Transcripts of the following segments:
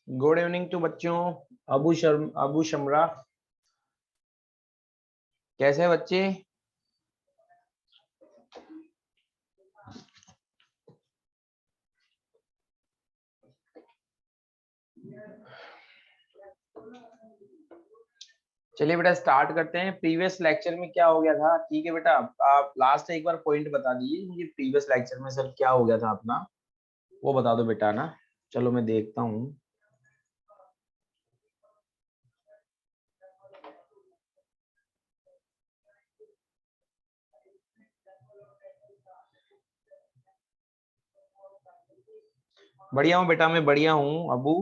Good evening to बच्चों। अबू शमरा, कैसे हैं बच्चे? चलिए बेटा स्टार्ट करते हैं। प्रीवियस लेक्चर में क्या हो गया था? ठीक है बेटा, आप लास्ट एक बार पॉइंट बता दीजिए मुझे, प्रीवियस लेक्चर में सर क्या हो गया था अपना, वो बता दो बेटा ना। चलो मैं देखता हूँ। बढ़िया हूँ बेटा, मैं बढ़िया हूँ अबू।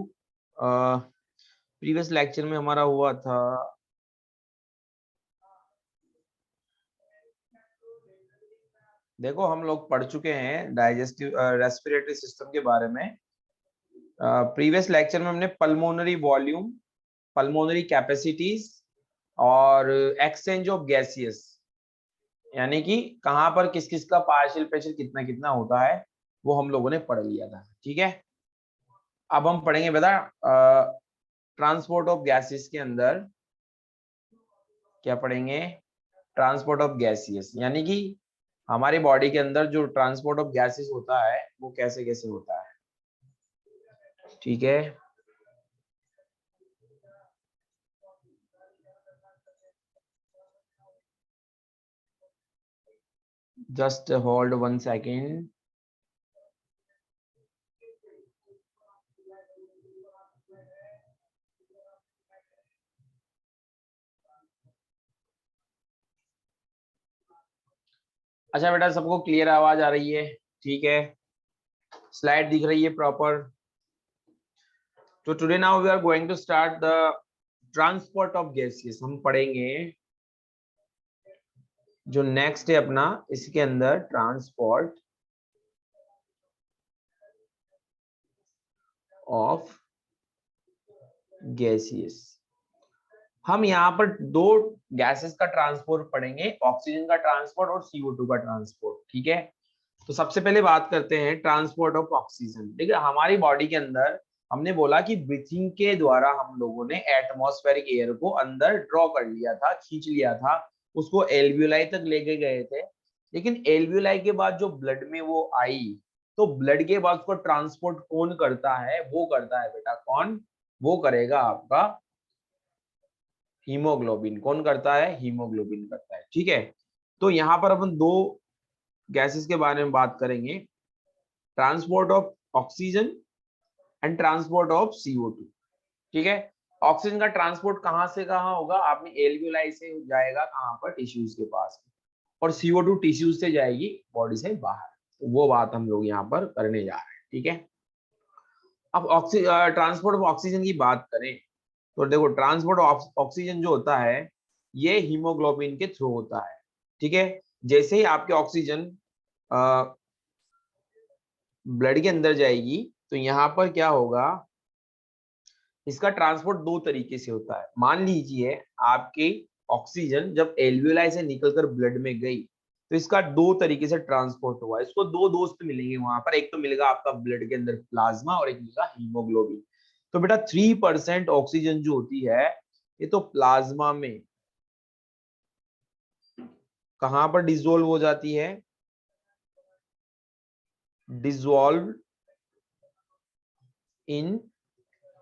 प्रीवियस लेक्चर में हमारा हुआ था, देखो हम लोग पढ़ चुके हैं डाइजेस्टिव रेस्पिरेटरी सिस्टम के बारे में। प्रीवियस लेक्चर में हमने पल्मोनरी वॉल्यूम, पल्मोनरी कैपेसिटीज और एक्सचेंज ऑफ गैसियस, यानी कि कहाँ पर किस किस का पार्शियल प्रेशर कितना कितना होता है, वो हम लोगों ने पढ़ लिया था। ठीक है, अब हम पढ़ेंगे बेटा ट्रांसपोर्ट ऑफ गैसेस के अंदर क्या पढ़ेंगे? ट्रांसपोर्ट ऑफ गैसियस, यानी कि हमारी बॉडी के अंदर जो ट्रांसपोर्ट ऑफ गैसेस होता है वो कैसे कैसे होता है। ठीक है, जस्ट होल्ड 1 सेकेंड। अच्छा बेटा, सबको क्लियर आवाज आ रही है? ठीक है, स्लाइड दिख रही है प्रॉपर? तो today now we are going to start the transport of gases. हम पढ़ेंगे जो नेक्स्ट है अपना, इसके अंदर ट्रांसपोर्ट ऑफ गैसेस। हम यहाँ पर दो गैसेस का ट्रांसपोर्ट पढ़ेंगे, ऑक्सीजन का ट्रांसपोर्ट और CO2 का ट्रांसपोर्ट। ठीक है, तो सबसे पहले बात करते हैं ट्रांसपोर्ट ऑफ ऑक्सीजन। ठीक है, हमारी बॉडी के अंदर हमने बोला कि ब्रीथिंग के द्वारा हम लोगों ने एटमॉस्फेरिक एयर को अंदर ड्रॉ कर लिया था, खींच लिया था, उसको एल्वियोलाई तक लेके गए थे। लेकिन एल्वियोलाई के बाद जो ब्लड में वो आई, तो ब्लड के बाद उसको ट्रांसपोर्ट कौन करता है? वो करता है बेटा कौन? वो करेगा आपका हीमोग्लोबिन। कौन करता है? हीमोग्लोबिन करता है। ठीक है, तो यहाँ पर अपन दो गैसेस के बारे में बात करेंगे, transport of oxygen and transport of CO2। ठीक है, ऑक्सीजन का ट्रांसपोर्ट कहाँ से कहाँ होगा? आपने एल्वियोलाई से जाएगा कहाँ पर? टिश्यूज के पास, और CO2 टिश्यूज से जाएगी बॉडी से बाहर। तो वो बात हम लोग यहाँ पर करने जा रहे हैं। ठीक है, अब ट्रांसपोर्ट ऑफ ऑक्सीजन की बात करें तो देखो, ट्रांसपोर्ट ऑफ ऑक्सीजन जो होता है ये हीमोग्लोबिन के थ्रू होता है। ठीक है, जैसे ही आपके ऑक्सीजन ब्लड के अंदर जाएगी तो यहाँ पर क्या होगा? इसका ट्रांसपोर्ट दो तरीके से होता है। मान लीजिए आपकी ऑक्सीजन जब एल्वियोलाई से निकलकर ब्लड में गई तो इसका दो तरीके से ट्रांसपोर्ट हुआ। इसको दो दोस्त मिलेंगे वहां पर, एक तो मिलेगा आपका ब्लड के अंदर प्लाज्मा और एक मिलेगा हीमोग्लोबिन। तो बेटा 3% ऑक्सीजन जो होती है ये तो प्लाज्मा में कहां पर डिसोल्व हो जाती है, डिसॉल्व इन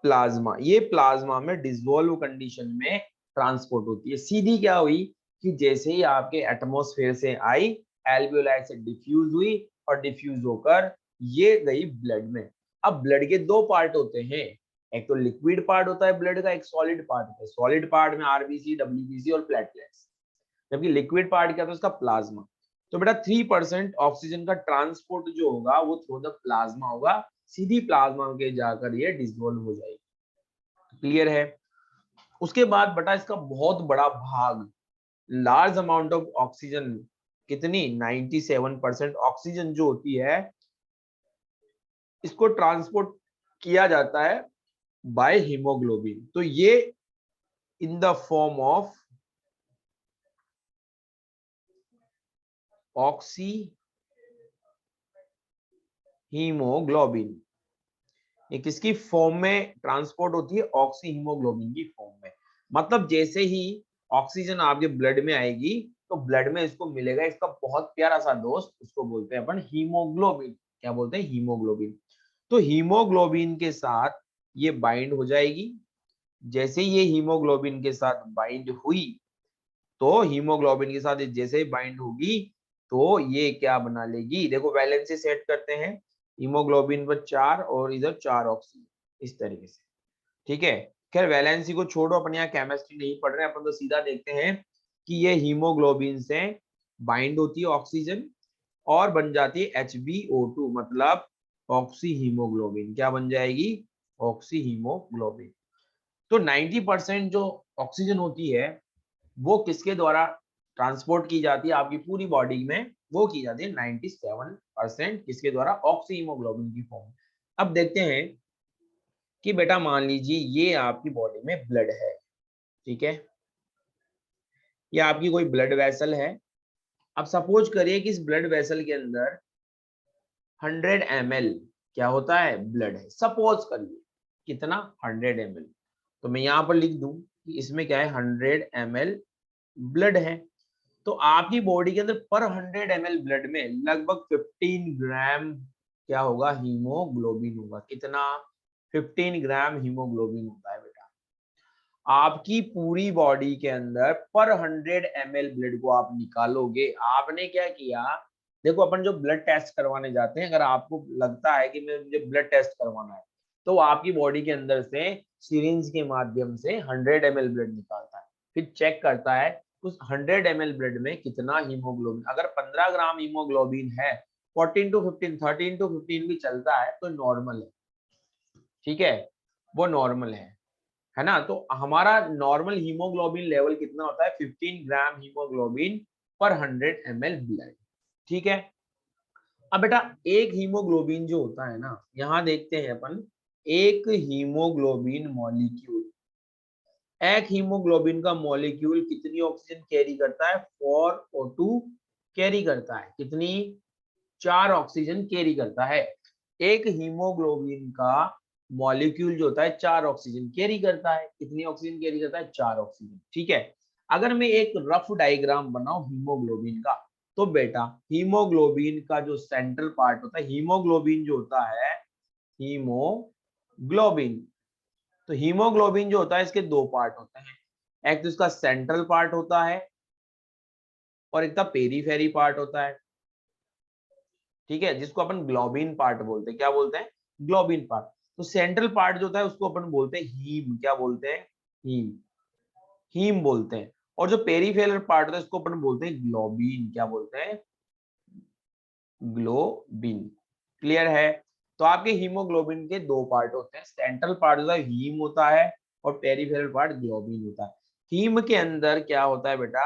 प्लाज्मा। ये प्लाज्मा में डिसॉल्व कंडीशन में ट्रांसपोर्ट होती है। सीधी क्या हुई कि जैसे ही आपके एटमॉस्फेयर से आई, एल्वियोलाई से डिफ्यूज हुई और डिफ्यूज होकर ये गई ब्लड में। अब ब्लड के दो पार्ट होते हैं, एक तो लिक्विड पार्ट होता है ब्लड का, एक सॉलिड पार्ट होता है। सॉलिड पार्ट में आरबीसी, डब्ल्यूबीसी और प्लेटलेट्स, जबकि लिक्विड पार्ट क्या था उसका प्लाज्मा। तो बेटा 3% ऑक्सीजन का ट्रांसपोर्ट जो होगा वो थ्रू द प्लाज्मा होगा, सीधी प्लाज्मा के जाकर ये डिसॉल्व हो जाएगी। क्लियर है। उसके बाद बेटा इसका बहुत बड़ा भाग, लार्ज अमाउंट ऑफ ऑक्सीजन, कितनी 97% ऑक्सीजन जो होती है इसको ट्रांसपोर्ट किया जाता है बाय हीमोग्लोबिन। तो ये in the form of oxy haemoglobin. ये किसकी फॉर्म में ट्रांसपोर्ट होती है, ऑक्सी हीमोग्लोबिन की फॉर्म में। मतलब जैसे ही ऑक्सीजन आपके ब्लड में आएगी तो ब्लड में इसको मिलेगा इसका बहुत प्यारा सा दोस्त, उसको बोलते हैं अपन हीमोग्लोबिन। क्या बोलते हैं, हीमोग्लोबिन। तो हीमोग्लोबिन के साथ ये बाइंड हो जाएगी। जैसे ये हीमोग्लोबिन के साथ बाइंड हुई तो हीमोग्लोबिन के साथ जैसे ही बाइंड होगी तो ये क्या बना लेगी, देखो वैलेंसी सेट करते हैं, हीमोग्लोबिन पर 4 और इधर 4 ऑक्सीजन, इस तरीके से। ठीक है। खैर वैलेंसी को छोड़ो, अपन यहाँ केमिस्ट्री नहीं पढ़ रहे हैं, अपन तो सीधा देखते हैं कि ये हीमोग्लोबिन से बाइंड होती है ऑक्सीजन और बन जाती है HbO2, मतलब ऑक्सी हीमोग्लोबिन। क्या बन जाएगी, ऑक्सी हीमोग्लोबिन। तो 90% जो ऑक्सीजन होती है वो किसके द्वारा ट्रांसपोर्ट की जाती है आपकी पूरी बॉडी में, वो की जाती है 97% किसके द्वारा, ऑक्सी हीमोग्लोबिन की फॉर्म। अब देखते हैं कि बेटा मान लीजिए ये आपकी बॉडी में ब्लड है, ठीक है, ये आपकी कोई ब्लड वेसल है। अब सपोज करिए कि इस ब्लड वेसल के अंदर 100 ml क्या होता है, ब्लड है। सपोज करिए कितना, 100 ml। तो मैं यहाँ पर लिख दूं कि इसमें क्या है, 100 ml ब्लड है। तो आपकी बॉडी के अंदर पर 100 ml ब्लड में लगभग 15 ग्राम क्या होगा, हीमोग्लोबिन होगा। कितना, 15 ग्राम हीमोग्लोबिन होता है बेटा। आपकी पूरी बॉडी के अंदर पर 100 ml ब्लड को आप निकालोगे, आपने क्या किया, देखो अपन जो ब्लड टेस्ट करवाने जाते हैं, अगर आपको लगता है कि मुझे ब्लड टेस्ट करवाना है तो आपकी बॉडी के अंदर से सिरिंज के माध्यम से 100 ml ब्लड निकालता है, फिर चेक करता है उस 100 ml ब्लड में कितना हीमोग्लोबिन। अगर 15 ग्राम हीमोग्लोबिन है, 14 to 15, 13 to 15 भी चलता है तो नॉर्मल है। ठीक है, वो नॉर्मल है ना। तो हमारा नॉर्मल हीमोग्लोबिन लेवल कितना होता है, 15 ग्राम हीमोग्लोबिन पर 100 ml ब्लड। ठीक है। अब बेटा एक हीमोग्लोबिन जो होता है ना, यहाँ देखते हैं अपन, एक हीमोग्लोबिन मॉलिक्यूल, एक हीमोग्लोबिन का मॉलिक्यूल कितनी ऑक्सीजन कैरी करता है, 4O2 कैरी करता है। कितनी, 4 ऑक्सीजन कैरी करता है। एक हीमोग्लोबिन का मॉलिक्यूल जो होता है 4 ऑक्सीजन कैरी करता है। कितनी ऑक्सीजन कैरी करता है, 4 ऑक्सीजन। ठीक है। अगर मैं एक रफ डायग्राम बनाऊं हीमोग्लोबिन का, तो बेटा हीमोग्लोबिन का जो सेंट्रल पार्ट होता है, हीमोग्लोबिन जो होता है, हीमोग्लोबिन, तो हीमोग्लोबिन जो होता है इसके दो पार्ट होते हैं, एक तो इसका सेंट्रल पार्ट होता है और एक का पेरीफेरी पार्ट होता है। ठीक है, जिसको अपन ग्लोबिन पार्ट बोलते हैं। क्या बोलते हैं, ग्लोबिन पार्ट। तो सेंट्रल पार्ट जो होता है उसको अपन बोलते हैं हीम। क्या बोलते हैं, हीम, हीम बोलते हैं। और जो पेरीफेरल पार्ट होता है उसको अपन बोलते हैं ग्लोबिन। क्या बोलते हैं, ग्लोबिन। क्लियर है। तो आपके हीमोग्लोबिन के दो पार्ट होते हैं, सेंट्रल पार्ट होता है हीम होता है और पेरीफेरल पार्ट ग्लोबिन होता है। हीम के अंदर क्या होता है बेटा,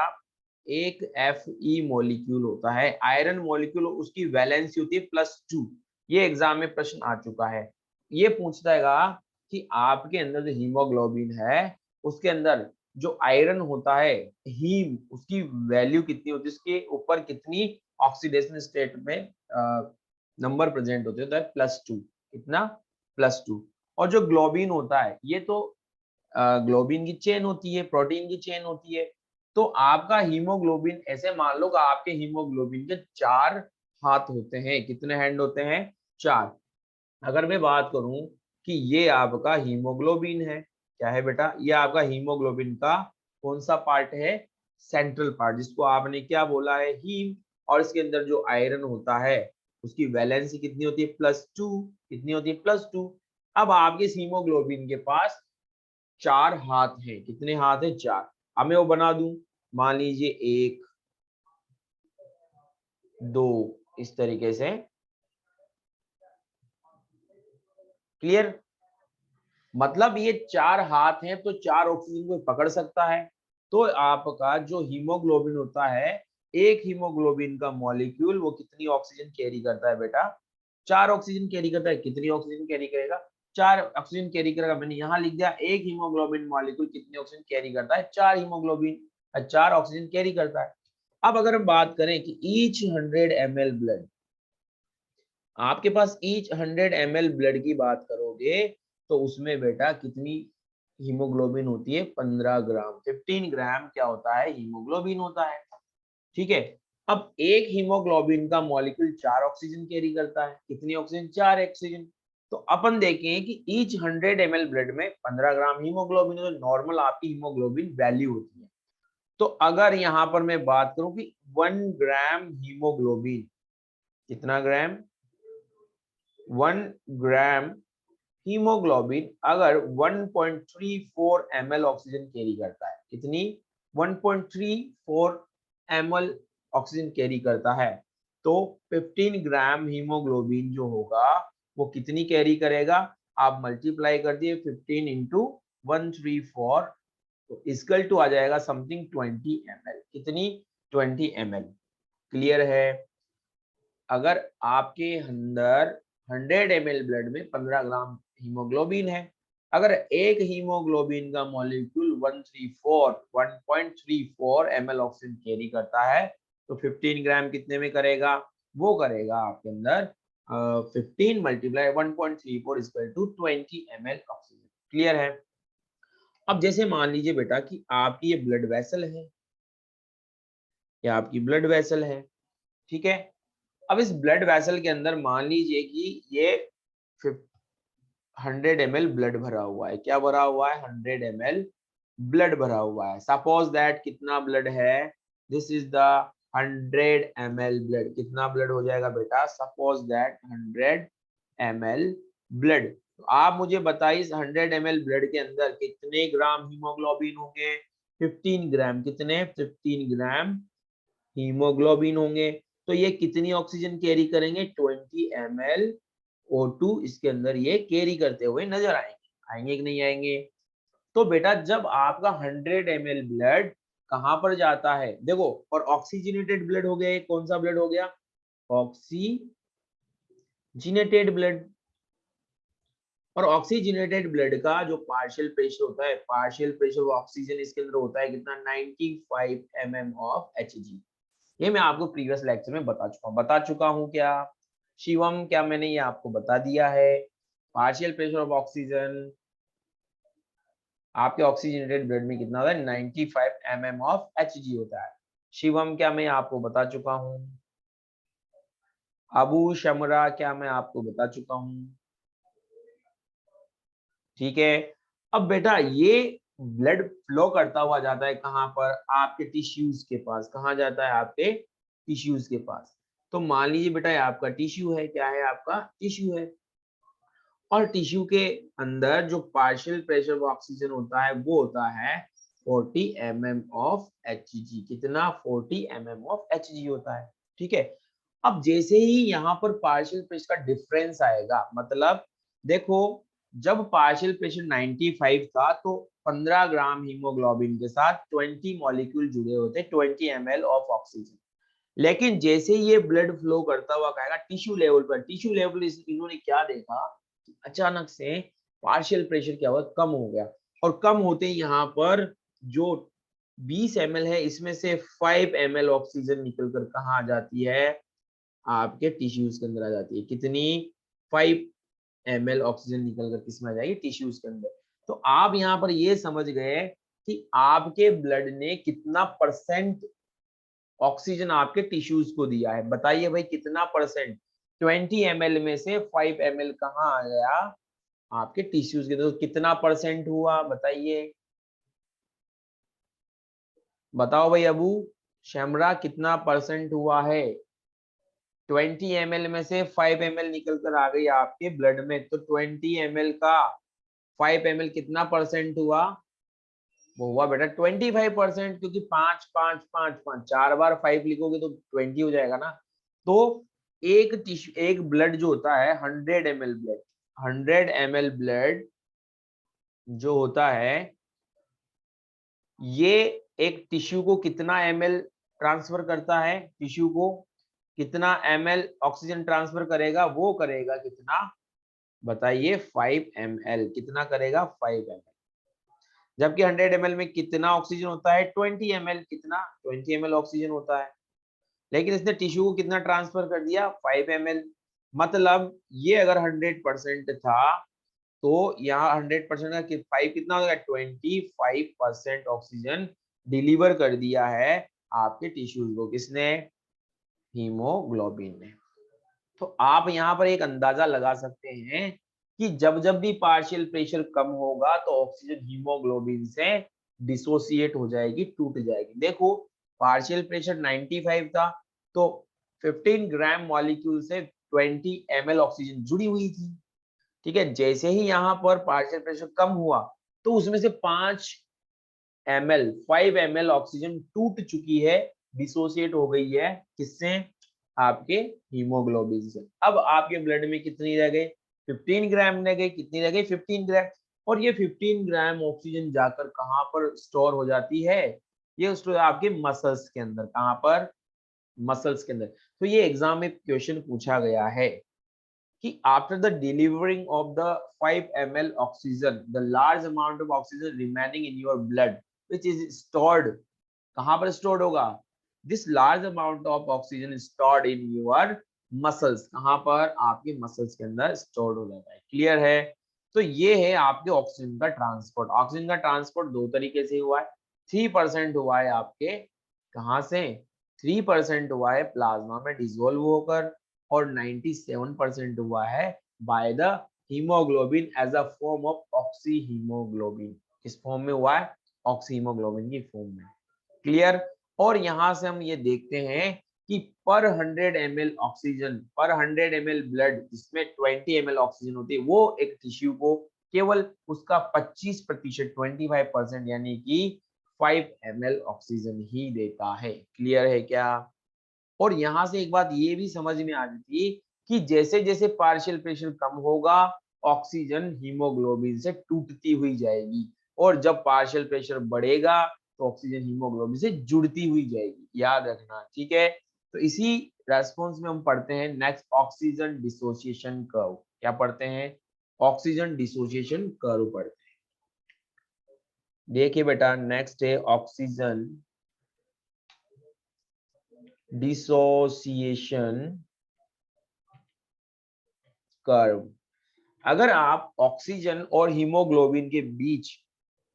एक Fe मॉलिक्यूल होता है, आयरन मॉलिक्यूल, उसकी वैलेंसी होती है +2। ये एग्जाम में प्रश्न आ चुका है, ये पूछता है कि आपके अंदर जो हीमोग्लोबिन है उसके अंदर जो आयरन होता है, हीम, उसकी वैल्यू कितनी होती है, उसके ऊपर कितनी ऑक्सीडेशन स्टेट में नंबर प्रेजेंट होते हैं, +2। कितना? +2। और जो ग्लोबिन होता है ये तो ग्लोबिन की चेन होती है, प्रोटीन की चेन होती है। तो आपका हीमोग्लोबिन, ऐसे मान लो कि आपके हीमोग्लोबिन के 4 हाथ होते हैं। कितने हैंड होते हैं? 4। अगर मैं बात करूं कि ये आपका हीमोग्लोबिन है, क्या है बेटा? ये आपका हीमोग्लोबिन का कौन सा पार्ट है? सेंट्रल पार्ट, जिसको आपने क्या बोला है? हीम। और इसके अंदर जो आयरन होता है उसकी वैलेंसी कितनी होती है? +2। कितनी होती है? +2। अब आपके हीमोग्लोबिन के पास 4 हाथ हैं। कितने हाथ है? 4। अब मैं वो बना दूं, मान लीजिए 1, 2, इस तरीके से। क्लियर? मतलब ये 4 हाथ हैं तो 4 ऑक्सीजन को पकड़ सकता है। तो आपका जो हीमोग्लोबिन होता है, एक हीमोग्लोबिन का मॉलिक्यूल वो कितनी ऑक्सीजन कैरी करता है बेटा? 4 ऑक्सीजन कैरी करता है। कितनी ऑक्सीजन कैरी करेगा? 4 ऑक्सीजन कैरी करेगा। मैंने यहाँ लिख दिया, एक हीमोग्लोबिन मॉलिक्यूल कितनी ऑक्सीजन कैरी करता है? 4 हीमोग्लोबिन 4 ऑक्सीजन कैरी करता है। अब अगर हम बात करें कि ईच 100 ml ब्लड, आपके पास ईच 100 ml ब्लड की बात करोगे तो उसमें बेटा कितनी हीमोग्लोबिन होती है? 15 ग्राम। 15 ग्राम क्या होता है? हीमोग्लोबिन होता है। ठीक है। अब एक हीमोग्लोबिन का मॉलिक्यूल 4 ऑक्सीजन कैरी करता है। कितनी ऑक्सीजन? 4 ऑक्सीजन। तो अपन देखें कि ईच 100 ml ब्लड में 15 ग्राम हीमोग्लोबिन है, तो नॉर्मल आपकी हीमोग्लोबिन वैल्यू होती है। तो अगर यहाँ पर मैं बात करूं कि 1 ग्राम हीमोग्लोबिन, कितना ग्राम? 1 ग्राम हीमोग्लोबिन अगर 1.34 ml ऑक्सीजन कैरी करता है। कितनी? 1.34 ml ऑक्सीजन कैरी करता है। तो 15 ग्राम हीमोग्लोबिन जो होगा वो कितनी कैरी करेगा? आप मल्टीप्लाई कर दिए 15 इंटू 134, तो इक्वल टू आ जाएगा समथिंग 20 ml। कितनी? 20 ml। क्लियर है? अगर आपके अंदर 100 ml ब्लड में 15 ग्राम हीमोग्लोबिन है, अगर एक हीमोग्लोबिन का मॉलिक्यूल 1.34 ml ऑक्सीजन कैरी करता है, तो 15 ग्राम कितने में करेगा? वो करेगा आपके अंदर 15 multiply 1.34 equal to 20 ml oxygen. Clear है? अब जैसे मान लीजिए बेटा कि आपकी ये ब्लड वेसल है, या आपकी ब्लड वेसल है, ठीक है। अब इस ब्लड वेसल के अंदर मान लीजिए कि ये 100 ml ब्लड भरा हुआ है। क्या भरा हुआ है? 100 ml ब्लड भरा हुआ है। सपोज दैट कितना ब्लड है? This is the 100 ml blood. कितना ब्लड हो जाएगा बेटा? Suppose that 100 ml blood. तो आप मुझे बताइए, इस 100 ml ब्लड के अंदर कितने ग्राम हीमोग्लोबिन होंगे? 15 ग्राम। कितने? 15 ग्राम हीमोग्लोबिन होंगे। तो ये कितनी ऑक्सीजन कैरी करेंगे? 20 ml O2 इसके अंदर ये कैरी करते हुए नजर आएंगे। आएंगे कि नहीं आएंगे? तो बेटा जब आपका 100 ml ब्लड कहां पर जाता है? देखो, और ऑक्सीजनेटेड ब्लड हो गया। ये कौन सा ब्लड हो गया? Oxygenated blood. और ऑक्सीजनेटेड ब्लड का जो पार्शियल प्रेशर होता है, पार्शियल प्रेशर ऑक्सीजन इसके अंदर होता है कितना? 95 mm ऑफ Hg। ये मैं आपको प्रीवियस लेक्चर में बता चुका हूँ क्या शिवम? क्या मैंने ये आपको बता दिया है? पार्शियल प्रेशर ऑफ ऑक्सीजन आपके ऑक्सीजनेटेड ब्लड में कितना होता है? 95 mm ऑफ Hg होता है। शिवम, क्या मैं आपको बता चुका हूँ? अबू शमरा, क्या मैं आपको बता चुका हूँ? ठीक है। अब बेटा ये ब्लड फ्लो करता हुआ जाता है कहां पर? आपके टिश्यूज के पास। कहां जाता है? आपके टिश्यूज के पास। तो मान लीजिए बेटा ये आपका टिश्यू है। क्या है? आपका टिश्यू है। और टिश्यू के अंदर जो पार्शियल प्रेशर ऑफ ऑक्सीजन होता है वो होता है 40 mm ऑफ Hg। कितना? 40 mm ऑफ Hg होता है। ठीक है। अब जैसे ही यहाँ पर पार्शियल प्रेशर का डिफरेंस आएगा, मतलब देखो, जब पार्शियल प्रेशर 95 था तो 15 ग्राम हीमोग्लोबिन के साथ 20 मॉलिक्यूल जुड़े होते, 20 ml ऑफ ऑक्सीजन। लेकिन जैसे ही ये ब्लड फ्लो करता हुआ कहेगा टिश्यू लेवल पर, टिश्यू लेवल इन्होंने क्या देखा? अचानक से पार्शियल प्रेशर क्या हुआ, कम हो गया, और कम होते ही यहाँ पर जो 20 ml है इसमें से 5 ml ऑक्सीजन निकलकर कहाँ आ जाती है, आपके टिश्यूज के अंदर आ जाती है। कितनी, 5 ml ऑक्सीजन निकलकर किसमें आ जाएगी, टिश्यूज के अंदर। तो आप यहाँ पर ये समझ गए कि आपके ब्लड ने कितना परसेंट ऑक्सीजन आपके टिश्यूज को दिया है। बताइए भाई कितना परसेंट, 20 ml में से 5 ml कहाँ आ गया, आपके टिश्यूज के। तो कितना परसेंट हुआ बताइए, बताओ भाई अबू शमरा, कितना परसेंट हुआ है। 20 ml में से 5 ml निकल कर आ गई आपके ब्लड में, तो 20 ml का 5 ml कितना परसेंट हुआ, वो हुआ बेटा 25%, क्योंकि 5 5 5 5 4 बार 5 लिखोगे तो 20 हो जाएगा ना। तो एक टिश्यू, एक ब्लड जो होता है 100 ml ब्लड, 100 ml ब्लड जो होता है, ये एक टिश्यू को कितना ml ट्रांसफर करता है, टिश्यू को कितना ml ऑक्सीजन ट्रांसफर करेगा, वो करेगा कितना, बताइए 5 ml, कितना करेगा 5 ml। जबकि 100 ml में कितना ऑक्सीजन होता है, 20 ml, कितना 20 ml ऑक्सीजन होता है, लेकिन इसने टिश्यू को कितना ट्रांसफर कर दिया, 5 ml। मतलब ये अगर 100% था तो यहाँ 100% का 5 कितना होगा, 25% ऑक्सीजन डिलीवर कर दिया है आपके टिश्यूज को, किसने, हीमोग्लोबिन ने। तो आप यहाँ पर एक अंदाजा लगा सकते हैं कि जब जब भी पार्शियल प्रेशर कम होगा तो ऑक्सीजन हीमोग्लोबिन से डिसोसिएट हो जाएगी, टूट जाएगी। देखो पार्शियल प्रेशर 95 था, तो 15 ग्राम मॉलिक्यूल से 20 ml ऑक्सीजन जुड़ी हुई थी। ठीक है, जैसे ही यहाँ पर पार्शियल प्रेशर कम हुआ तो उसमें से 5 ml ऑक्सीजन टूट चुकी है, डिसोसिएट हो गई है, किससे, आपके हीमोग्लोबिन से। अब आपके ब्लड में कितनी रह गई, 15 ग्राम रह गई, कितनी रह गई 15 ग्राम। और ये 15 ग्राम ऑक्सीजन जाकर कहाँ पर स्टोर हो जाती है, ये स्टोर आपके मसल्स के अंदर, कहाँ पर, मसल्स के अंदर। तो ये एग्जाम में क्वेश्चन पूछा गया है कि after the delivering of the 5 ml oxygen, the large amount of oxygen remaining in your blood which is stored, कहाँ पर stored होगा, this large amount of oxygen is stored in your muscles, कहाँ पर, आपके मसल्स के अंदर stored हो जाता है। क्लियर है। तो ये है आपके ऑक्सीजन का ट्रांसपोर्ट। ऑक्सीजन का ट्रांसपोर्ट दो तरीके से हुआ है, 3% हुआ है आपके, कहाँ से, 3% हुआ है प्लाज्मा में डिसोल्व होकर, और 97% हुआ है by the haemoglobin as a form of oxy haemoglobin. किस फॉर्म में हुआ है, ऑक्सी हीमोग्लोबिन की फॉर्म में। क्लियर। और यहां से हम ये देखते हैं कि पर 100 ml ऑक्सीजन, पर 100 ml ब्लड जिसमें 20 ml ऑक्सीजन होती है, वो एक टिश्यू को केवल उसका 25%, 25% यानी कि 5 ml ऑक्सीजन ही देता है। क्लियर है क्या। और यहां से एक बात ये भी समझ में आ जाती है कि जैसे जैसे पार्शियल प्रेशर कम होगा ऑक्सीजन हीमोग्लोबिन से टूटती हुई जाएगी, और जब पार्शियल प्रेशर बढ़ेगा तो ऑक्सीजन हीमोग्लोबिन से जुड़ती हुई जाएगी, याद रखना। ठीक है, तो इसी रेस्पॉन्स में हम पढ़ते हैं नेक्स्ट ऑक्सीजन डिसोसिएशन कर्व। क्या पढ़ते हैं, ऑक्सीजन डिसोसिएशन कर्व पढ़ते हैं। देखिए बेटा नेक्स्ट है ऑक्सीजन डिसोसिएशन कर्व। अगर आप ऑक्सीजन और हीमोग्लोबिन के बीच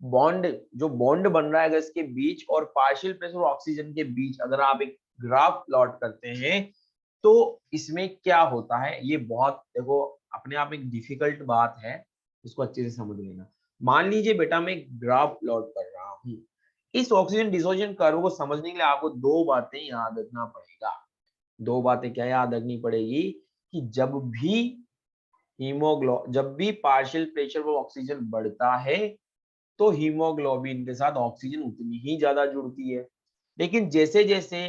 बॉन्ड, जो बॉन्ड बन रहा है अगर इसके बीच, और पार्शियल प्रेशर और ऑक्सीजन के बीच अगर आप एक ग्राफ प्लॉट करते हैं तो इसमें क्या होता है, ये बहुत देखो अपने आप में एक डिफिकल्ट बात है, इसको अच्छे से समझ लेना। मान लीजिए बेटा मैं एक ग्राफ प्लॉट कर रहा हूँ, इस ऑक्सीजन डिसोसिएशन कर्व को समझने के लिए आपको दो बातें याद रखना पड़ेगा। दो बातें क्या याद रखनी पड़ेगी, कि जब भी पार्शियल प्रेशर पर ऑक्सीजन बढ़ता है तो हीमोग्लोबिन के साथ ऑक्सीजन उतनी ही ज्यादा जुड़ती है, लेकिन जैसे जैसे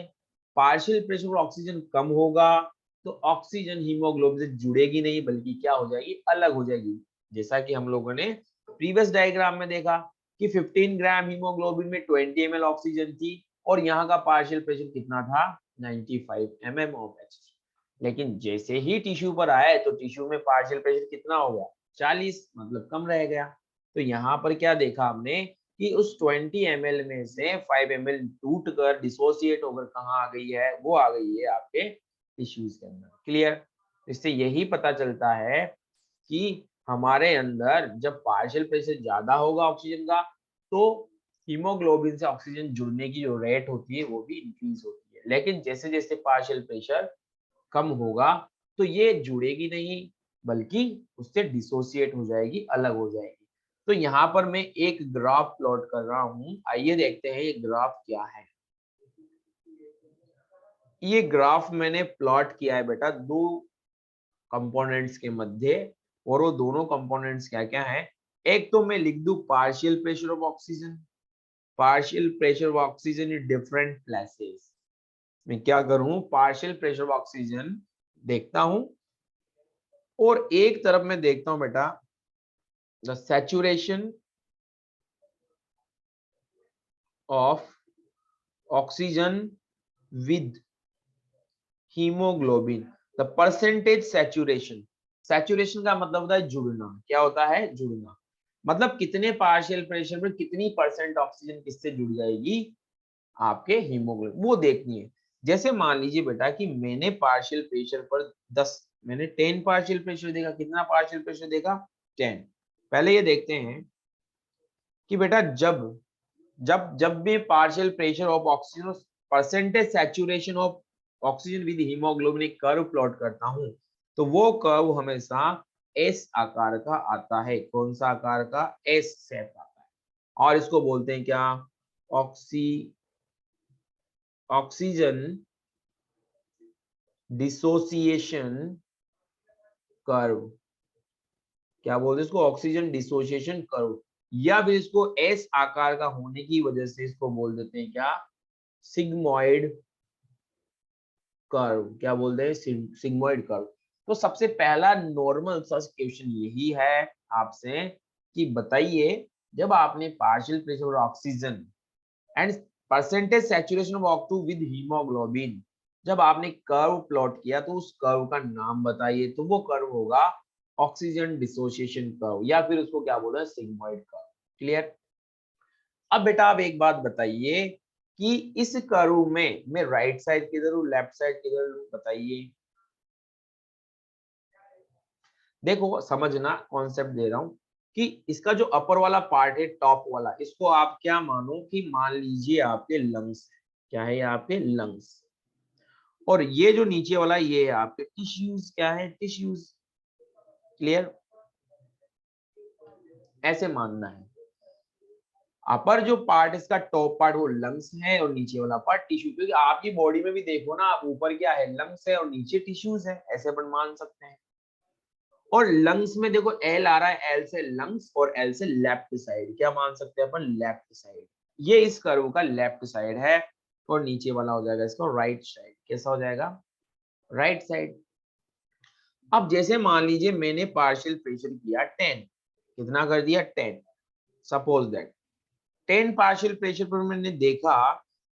पार्शियल प्रेशर पर ऑक्सीजन कम होगा तो ऑक्सीजन हीमोग्लोबिन से जुड़ेगी नहीं, बल्कि क्या हो जाएगी, अलग हो जाएगी। जैसा कि हम लोगों ने प्रीवियस डायग्राम में देखा कि 15 ग्राम हीमोग्लोबिन में 20 ml ऑक्सीजन थी, और यहाँ का पार्शियल प्रेशर कितना था, 95 mm ऑफ H3। लेकिन जैसे ही टिश्यू पर आए तो टिश्यू में पार्शियल प्रेशर कितना हो गया, 40, मतलब कम रह गया। तो यहाँ पर क्या देखा हमने कि उस 20 ml में से 5 ml टूट कर डिसोसिएट होकर कहाँ आ गई है, वो आ गई है आपके टिश्यूज के अंदर। क्लियर? इससे यही पता चलता है कि हमारे अंदर जब पार्शियल प्रेशर ज्यादा होगा ऑक्सीजन का, तो हीमोग्लोबिन से ऑक्सीजन जुड़ने की जो रेट होती है वो भी इंक्रीज होती है। लेकिन जैसे जैसे पार्शियल प्रेशर कम होगा तो ये जुड़ेगी नहीं, बल्कि उससे डिसोसिएट हो जाएगी, अलग हो जाएगी। तो यहाँ पर मैं एक ग्राफ प्लॉट कर रहा हूं, आइए देखते हैं ये ग्राफ क्या है। ये ग्राफ मैंने प्लॉट किया है बेटा दो कंपोनेंट्स के मध्य, और वो दोनों कंपोनेंट्स क्या क्या हैं। एक तो मैं लिख दूं partial pressure of oxygen, partial pressure of oxygen in different places. मैं क्या करूं, पार्शियल प्रेशर ऑफ ऑक्सीजन देखता हूं, और एक तरफ मैं देखता हूं बेटा the saturation of oxygen with haemoglobin, the percentage saturation. Saturation का मतलब होता है जुड़ना। क्या होता है? जुड़ना। मतलब कितने पार्शियल प्रेशर पर कितनी परसेंट ऑक्सीजन किससे जुड़ जाएगी, आपके हीमोग्लोबिन, वो देखनी है। जैसे मान लीजिए बेटा कि मैंने पार्शियल प्रेशर पर 10, मैंने 10 पार्शियल प्रेशर देखा। कितना पार्शियल प्रेशर देखा? 10। पहले ये देखते हैं कि बेटा जब जब जब मैं partial pressure of oxygen, percentage saturation of oxygen with haemoglobin एक कर्व प्लॉट करता हूं, तो वो कर्व हमेशा एस आकार का आता है। कौन सा आकार का? एस शेप आता है। और इसको बोलते हैं क्या? Oxygen dissociation curve. क्या बोलते हैं इसको? ऑक्सीजन डिसोसिएशन कर्व, या फिर इसको एस आकार का होने की वजह से इसको बोल देते हैं क्या? Sigmoid curve. क्या बोलते हैं? Sigmoid curve. तो सबसे पहला नॉर्मल सा क्वेश्चन यही है आपसे कि बताइए, जब आपने partial pressure of oxygen and percentage saturation of O2 with haemoglobin, जब आपने कर्व प्लॉट किया तो उस कर्व का नाम बताइए। तो वो कर्व होगा ऑक्सीजन डिसोसिएशन कर्व, या फिर उसको क्या बोलते हैं? Sigmoid curve. क्लियर? अब बेटा आप एक बात बताइए कि इस कर्व में मैं राइट साइड किधर हूँ, लेफ्ट साइड किधर हूँ, बताइए। देखो समझना, कॉन्सेप्ट दे रहा हूं कि इसका जो अपर वाला पार्ट है, टॉप वाला, इसको आप क्या मानो कि मान लीजिए आपके लंग्स है। क्या है? आपके लंग्स। और ये जो नीचे वाला ये है आपके टिश्यूज। क्या है? टिश्यूज। क्लियर? ऐसे मानना है। अपर जो पार्ट, इसका टॉप पार्ट वो लंग्स है, और नीचे वाला पार्ट टिश्यू। क्योंकि आपकी बॉडी में भी देखो ना, आप ऊपर क्या है? लंग्स है, और नीचे टिश्यूज है। ऐसे अपन मान सकते हैं। और लंग्स में देखो एल आ रहा है, एल से लंग्स और एल से लेफ्ट साइड। क्या मान सकते हैं अपन? Left side. ये इस कर्व का लेफ्ट साइड है, और नीचे वाला हो जाएगा इसका राइट साइड। कैसा हो जाएगा? Right side. अब जैसे मान लीजिए मैंने पार्शियल प्रेशर किया 10, कितना कर दिया? 10। सपोज दैट 10 पार्शियल प्रेशर पर मैंने देखा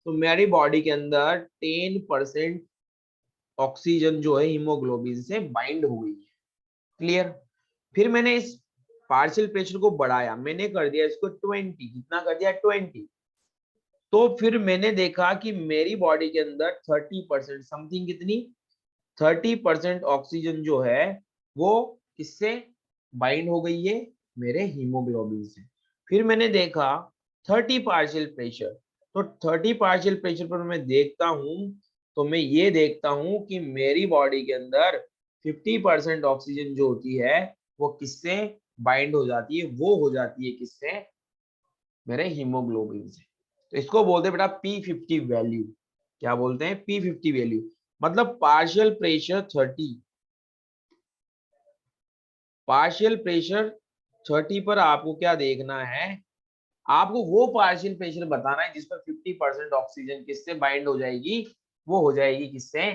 तो मेरी बॉडी के अंदर 10% ऑक्सीजन जो है हीमोग्लोबिन से बाइंड हो गई है। क्लियर? फिर मैंने इस पार्शियल प्रेशर को बढ़ाया, मैंने कर दिया इसको 20। कितना कर दिया? 20। तो फिर मैंने देखा कि मेरी बॉडी के अंदर 30% समथिंग, कितनी? 30% ऑक्सीजन जो है वो किससे बाइंड हो गई है? मेरे हीमोग्लोबिन से। फिर मैंने देखा 30 पार्शियल प्रेशर, तो 30 पार्शियल प्रेशर पर मैं देखता हूं, तो मैं ये देखता हूं कि मेरी बॉडी के अंदर 50% ऑक्सीजन जो होती है वो किससे बाइंड हो जाती है? वो हो जाती है किससे? मेरे हीमोग्लोबिन से। तो इसको बोलते हैं बेटा P50 वैल्यू। क्या बोलते हैं? P50 value. मतलब पार्शियल प्रेशर 30, पार्शियल प्रेशर 30 पर आपको क्या देखना है? आपको वो पार्शियल प्रेशर बताना है जिस पर 50% ऑक्सीजन किससे बाइंड हो जाएगी? वो हो जाएगी किससे?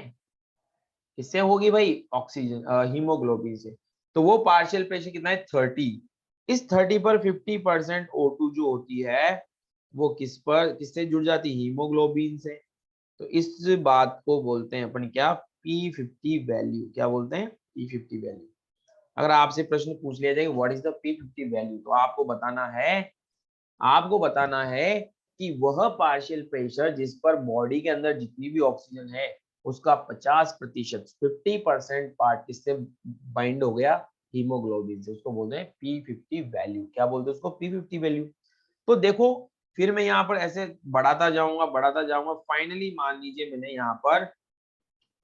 किससे होगी भाई? ऑक्सीजन, हीमोग्लोबिन से। तो वो पार्शियल प्रेशर कितना है? 30। इस 30 पर 50% O2 जो होती है वो किस पर, किससे जुड़ जाती है? हीमोग्लोबिन से। तो इस बात को बोलते हैं अपन क्या? P50 value. क्या बोलते हैं? P50 value. अगर आपसे प्रश्न पूछ लिया जाए what is the P50 value, तो आपको बताना है कि वह पार्शियल प्रेशर जिस पर बॉडी के अंदर जितनी भी ऑक्सीजन है उसका 50%, 50% पार्ट किससे बाइंड हो गया, हीमोग्लोबिन से। उसको बोलते हैं P50 वैल्यू। क्या बोलते हैं उसको, P50 वैल्यू। तो देखो फिर मैं यहाँ पर ऐसे बढ़ाता जाऊंगा, फाइनली मान लीजिए मैंने यहाँ पर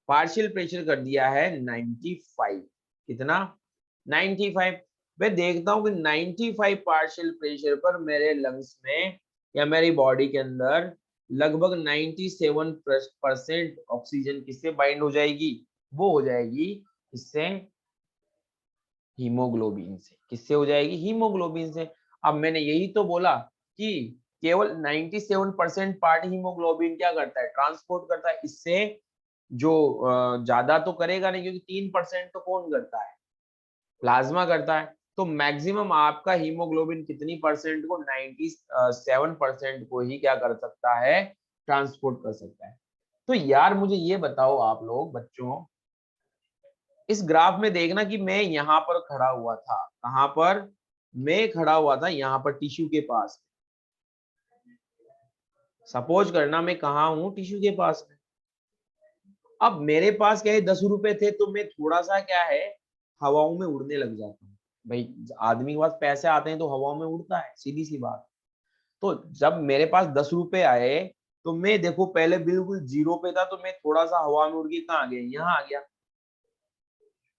पार्शियल प्रेशर कर दिया है 95। कितना, 95। मैं देखता हूँ कि 95 पार्शियल प्रेशर पर मेरे लंग्स में या मेरी बॉडी के अंदर लगभग 97% ऑक्सीजन किससे बाइंड हो जाएगी, वो हो जाएगी किससे, हीमोग्लोबिन से। किससे हो जाएगी, हीमोग्लोबिन से। अब मैंने यही तो बोला कि केवल 97% पार्ट हीमोग्लोबिन क्या करता है, ट्रांसपोर्ट करता है। इससे जो ज्यादा तो करेगा नहीं, क्योंकि 3% तो कौन करता है, प्लाज्मा करता है। तो मैक्सिमम आपका हीमोग्लोबिन कितनी परसेंट को, 97% को ही क्या कर सकता है, ट्रांसपोर्ट कर सकता है। तो यार मुझे ये बताओ आप लोग बच्चों, इस ग्राफ में देखना कि मैं यहाँ पर खड़ा हुआ था, कहाँ पर, मैं खड़ा हुआ था यहाँ पर टिश्यू के पास। सपोज करना मैं कहाँ हूँ, टिश्यू के पास में। अब मेरे पास क्या है, 10 रुपए थे, तो मैं थोड़ा सा क्या है, हवाओं में उड़ने लग जाता हूँ। भाई आदमी के पास पैसे आते हैं तो हवाओं में उड़ता है, सीधी सी बात। तो जब मेरे पास 10 रुपए आए, तो मैं देखो पहले बिल्कुल जीरो पे था, तो मैं थोड़ा सा हवा में उड़ के कहाँ आ गया, यहाँ आ गया।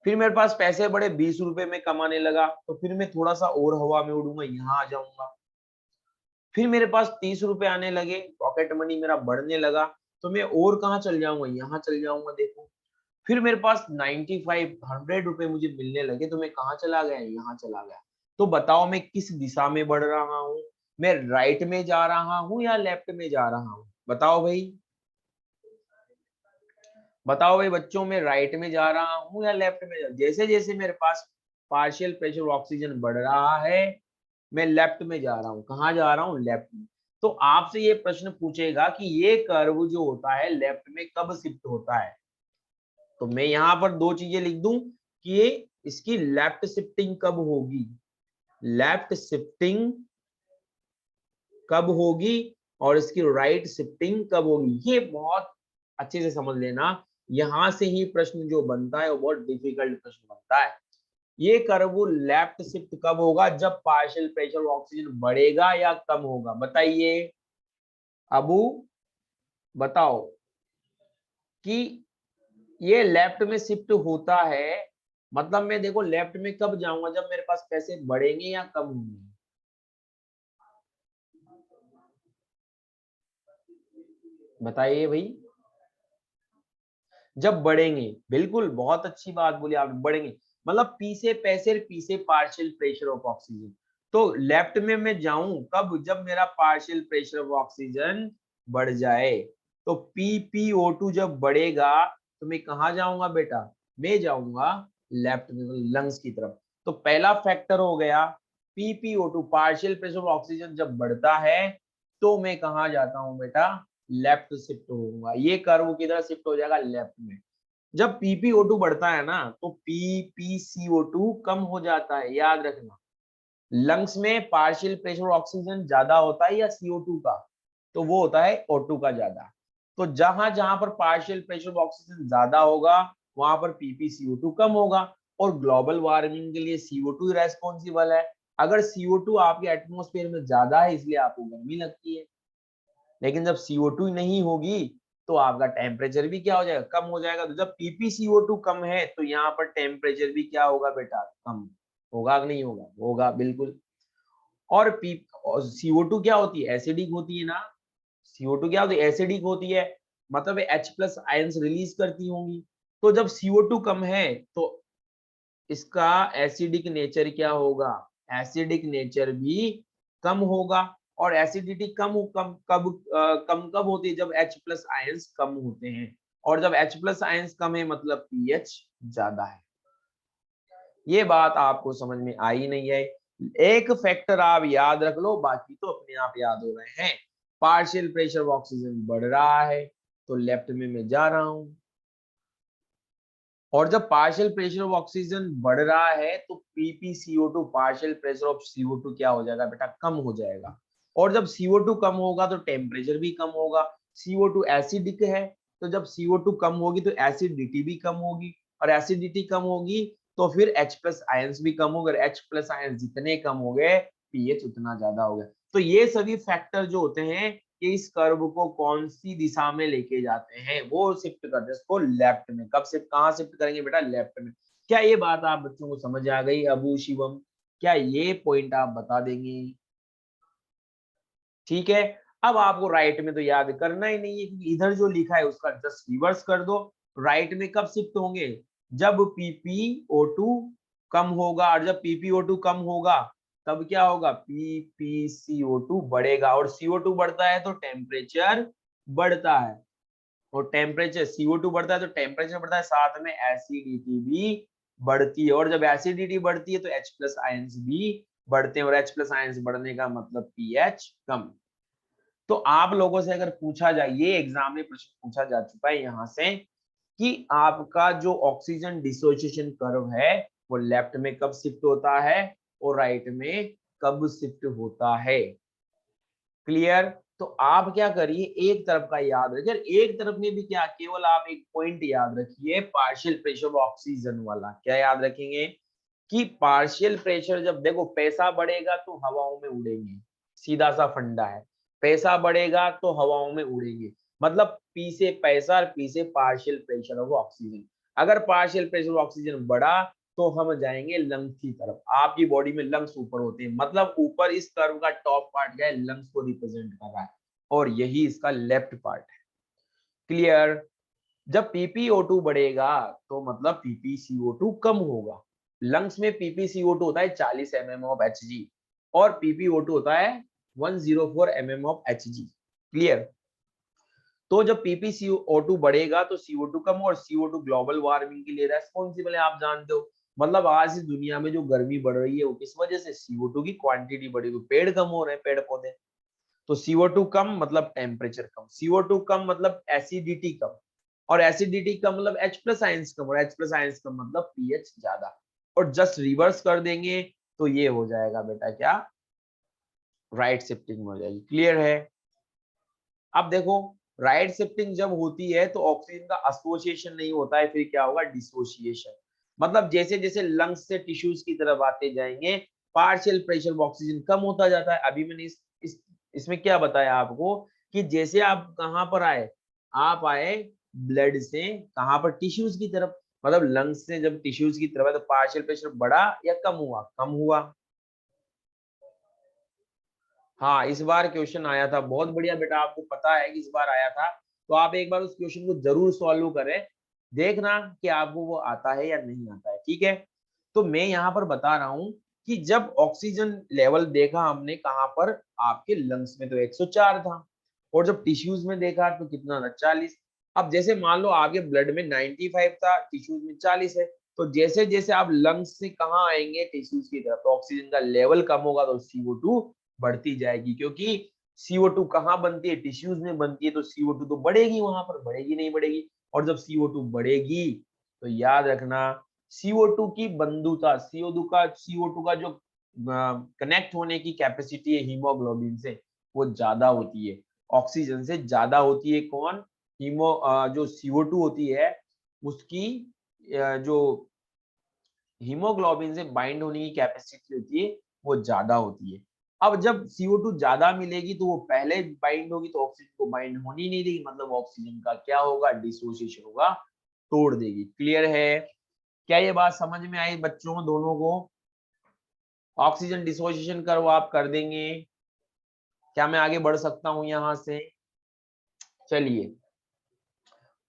फिर मेरे पास पैसे बड़े, 20 रुपए में कमाने लगा, तो फिर मैं थोड़ा सा और हवा में उड़ूंगा, यहाँ आ जाऊंगा। फिर मेरे पास 30 रुपए आने लगे, पॉकेट मनी मेरा बढ़ने लगा, तो मैं और कहाँ चल जाऊंगा, यहाँ चल जाऊंगा। देखो फिर मेरे पास 95 100 रुपए मुझे मिलने लगे, तो मैं कहाँ चला गया, यहाँ चला गया। तो बताओ मैं किस दिशा में बढ़ रहा हूँ, मैं राइट में जा रहा हूँ या लेफ्ट में जा रहा हूँ, बताओ भाई। बताओ भाई बच्चों, मैं राइट में जा रहा हूँ या लेफ्ट में जैसे जैसे मेरे पास पार्शियल प्रेशर ऑक्सीजन बढ़ रहा है, मैं लेफ्ट में जा रहा हूँ। कहाँ जा रहा हूँ, लेफ्ट में। तो आपसे ये प्रश्न पूछेगा कि ये कर्व जो होता है लेफ्ट में कब शिफ्ट होता है, तो मैं यहाँ पर दो चीजें लिख दूं कि ये इसकी लेफ्ट शिफ्टिंग कब होगी, लेफ्ट शिफ्टिंग कब होगी, और इसकी राइट शिफ्टिंग कब होगी। ये बहुत अच्छे से समझ लेना, यहां से ही प्रश्न जो बनता है वो बहुत डिफिकल्ट प्रश्न बनता है। ये कर्व लेफ्ट शिफ्ट कब होगा, जब पार्शियल प्रेशर ऑक्सीजन बढ़ेगा या कम होगा, बताइए अबू, बताओ कि ये लेफ्ट में शिफ्ट होता है, मतलब मैं देखो लेफ्ट में कब जाऊंगा, जब मेरे पास पैसे बढ़ेंगे या कम होंगे। बताइए भाई, जब बढ़ेंगे, बिल्कुल बहुत अच्छी बात बोली आप, बढ़ेंगे मतलब पी से पैसे, पी से पार्शियल प्रेशर ऑफ ऑक्सीजन। तो लेफ्ट में मैं जाऊं कब, जब मेरा पार्शियल प्रेशर ऑफ ऑक्सीजन बढ़ जाए। तो PpO2 जब बढ़ेगा, तो मैं कहा जाऊंगा बेटा, मैं जाऊंगा लेफ्ट में, लंग्स की तरफ। तो पहला फैक्टर हो गया, PpO2 partial pressure of oxygen जब बढ़ता है, तो मैं कहा जाता हूं बेटा, लेफ्ट शिफ्ट होऊंगा। ये कर्व किधर शिफ्ट हो जाएगा, लेफ्ट में। जब PpO2 बढ़ता है ना, तो PpCO2 कम हो जाता है, याद रखना। लंग्स में पार्शियल प्रेशर ऑक्सीजन ज्यादा होता है या CO2 का, तो वो होता है O2 का ज्यादा। तो जहां जहां पर पार्शियल प्रेशर ऑक्सीजन ज्यादा होगा, वहां पर PpCO2 कम होगा। और ग्लोबल वार्मिंग के लिए CO2 रेस्पॉन्सिबल है। अगर CO2 आपके एटमोस्फेयर में ज्यादा है, इसलिए आपको गर्मी लगती है। लेकिन जब CO2 नहीं होगी, तो आपका टेम्परेचर भी क्या हो जाएगा, कम हो जाएगा। तो जब PpCO2 कम है, तो यहाँ पर टेम्परेचर भी क्या होगा बेटा, कम होगा कि नहीं होगा, होगा बिल्कुल। और CO2 क्या होती है, एसिडिक होती है ना। CO2 क्या होती है, एसिडिक होती है, मतलब H+ आयंस रिलीज करती होंगी। तो जब CO2 कम है, तो इसका एसिडिक नेचर क्या होगा, एसिडिक नेचर भी कम होगा। और एसिडिटी कम कब होती है, जब H+ आयंस कम होते हैं। और जब H+ आयंस कम है, मतलब pH ज्यादा है। ये बात आपको समझ में आई नहीं है। एक फैक्टर आप याद रख लो, बाकी तो अपने आप याद हो रहे हैं। पार्शियल प्रेशर ऑक्सीजन बढ़ रहा है, तो लेफ्ट में मैं जा रहा हूं। और जब पार्शियल प्रेशर ऑफ ऑक्सीजन बढ़ रहा है तो PpCO2 partial pressure of CO2 क्या हो जाएगा बेटा, कम हो जाएगा। और जब CO2 कम होगा तो टेम्परेचर भी कम होगा। CO2 एसिडिक है, तो जब CO2 कम होगी तो एसिडिटी भी कम होगी, और एसिडिटी कम होगी तो फिर H+ आयंस भी कम होंगे, और H+ आयंस जितने कम हो गए pH उतना ज्यादा हो गया। तो ये सभी फैक्टर जो होते हैं कि इस कर्व को कौन सी दिशा में लेके जाते हैं, वो शिफ्ट करते हैं इसको लेफ्ट में। कब शिफ्ट, कहाँ शिफ्ट करेंगे बेटा, लेफ्ट में। क्या ये बात आप बच्चों को समझ आ गई? अबू शिवम, क्या ये पॉइंट आप बता देंगे? ठीक है। अब आपको राइट में तो याद करना ही नहीं है, क्योंकि इधर जो लिखा है उसका जस्ट रिवर्स कर दो। राइट में कब शिफ्ट होंगे, जब PpO2 कम होगा, और जब PpO2 कम होगा तब क्या होगा, PpCO2 बढ़ेगा, और CO2 बढ़ता है तो टेम्परेचर बढ़ता है, और टेम्परेचर CO2 बढ़ता है तो टेम्परेचर बढ़ता है, साथ में एसिडिटी भी बढ़ती है, और जब एसिडिटी बढ़ती है तो H+ आयंस भी बढ़ते हैं, और H+ आयंस बढ़ने का मतलब pH कम। तो आप लोगों से अगर पूछा जाए, ये एग्जाम में प्रश्न पूछा जा चुका है यहाँ से, कि आपका जो ऑक्सीजन डिसोसिएशन कर्व है वो लेफ्ट में कब शिफ्ट होता है और राइट में कब शिफ्ट होता है। क्लियर? तो आप क्या करिए, एक तरफ का याद रखिए, एक तरफ में भी क्या, केवल आप एक पॉइंट याद रखिए, पार्शियल प्रेशर ऑक्सीजन वाला। क्या याद रखेंगे, कि पार्शियल प्रेशर जब देखो पैसा बढ़ेगा तो हवाओं में उड़ेंगे, सीधा सा फंडा है। पैसा बढ़ेगा तो हवाओं में उड़ेंगे, मतलब पी से पैसा और पी से पार्शियल प्रेशर ऑफ ऑक्सीजन। अगर पार्शियल प्रेशर ऑफ ऑक्सीजन बढ़ा तो हम जाएंगे लंग्स की तरफ। आपकी बॉडी में लंग्स ऊपर होते हैं, मतलब ऊपर इस कर्व का टॉप पार्ट क्या है, लंग्स को रिप्रेजेंट कर रहा है, और यही इसका लेफ्ट पार्ट है। क्लियर? जब PpO2 बढ़ेगा तो मतलब PpCO2 कम होगा। लंग्स में PpCO2 होता है 40 mm ऑफ Hg, और PpO2 होता है 104 mm ऑफ Hg। क्लियर? तो जब PpCO2 बढ़ेगा तो CO2 कम, और CO2 ग्लोबल वार्मिंग के लिए रेस्पॉन्सिबल है, आप जानते हो। मतलब आज इस दुनिया में जो गर्मी बढ़ रही है वो किस वजह से, CO2 की क्वांटिटी बढ़ी हुई, पेड़ कम हो रहे हैं, पेड़ पौधे। तो CO2 कम मतलब टेम्परेचर कम, CO2 कम मतलब एसिडिटी कम, और एसिडिटी कम मतलब H+ आयंस कम, और H+ आयंस कम मतलब pH ज्यादा। और जस्ट रिवर्स कर देंगे तो ये हो जाएगा बेटा क्या, राइट शिफ्टिंग हो जाएगी। क्लियर है? अब देखो, राइट शिफ्टिंग जब होती है तो ऑक्सीजन का एसोसिएशन नहीं होता है, फिर क्या होगा, डिसोसिएशन। मतलब जैसे जैसे लंग्स से टिश्यूज की तरफ आते जाएंगे, पार्शियल प्रेशर ऑफ ऑक्सीजन कम होता जाता है। अभी मैंने इसमें क्या बताया आपको, कि जैसे आप कहां पर आए, आप आए ब्लड से कहां पर, टिश्यूज की तरफ। मतलब लंग्स से जब टिश्यूज की तरफ है तो पार्शियल प्रेशर बढ़ा या कम हुआ, कम हुआ। हाँ, इस बार क्वेश्चन आया था, बहुत बढ़िया बेटा, आपको पता है कि इस बार आया था, तो आप एक बार उस क्वेश्चन को जरूर सॉल्व करें, देखना कि आपको वो आता है या नहीं आता है। ठीक है? तो मैं यहाँ पर बता रहा हूँ कि जब ऑक्सीजन लेवल देखा हमने कहाँ पर, आपके लंग्स में तो 104 था, और जब टिश्यूज में देखा तो कितना था, 40। अब जैसे मान लो आपके ब्लड में 95 था, टिश्यूज में 40 है, तो जैसे जैसे आप लंग्स से कहाँ आएंगे, टिश्यूज की तरफ, तो ऑक्सीजन का लेवल कम होगा तो CO2 बढ़ती जाएगी, क्योंकि CO2 कहाँ बनती है, टिश्यूज में बनती है, तो CO2 तो बढ़ेगी, वहां पर बढ़ेगी नहीं बढ़ेगी। और जब CO2 बढ़ेगी तो याद रखना, CO2 की बंधुता, CO2 का जो कनेक्ट होने की कैपेसिटी है हीमोग्लोबिन से, वो ज्यादा होती है, ऑक्सीजन से ज्यादा होती है। कौन? जो CO2 होती है उसकी जो हीमोग्लोबिन से बाइंड होने की कैपेसिटी होती है वो ज्यादा होती है। अब जब CO2 ज्यादा मिलेगी तो वो पहले बाइंड होगी, तो ऑक्सीजन को बाइंड होनी नहीं देगी, मतलब ऑक्सीजन का क्या होगा, डिसोसिएशन होगा, तोड़ देगी। क्लियर है? क्या ये बात समझ में आई बच्चों दोनों को? ऑक्सीजन डिसोसिएशन करो आप कर देंगे? क्या मैं आगे बढ़ सकता हूं यहां से? चलिए,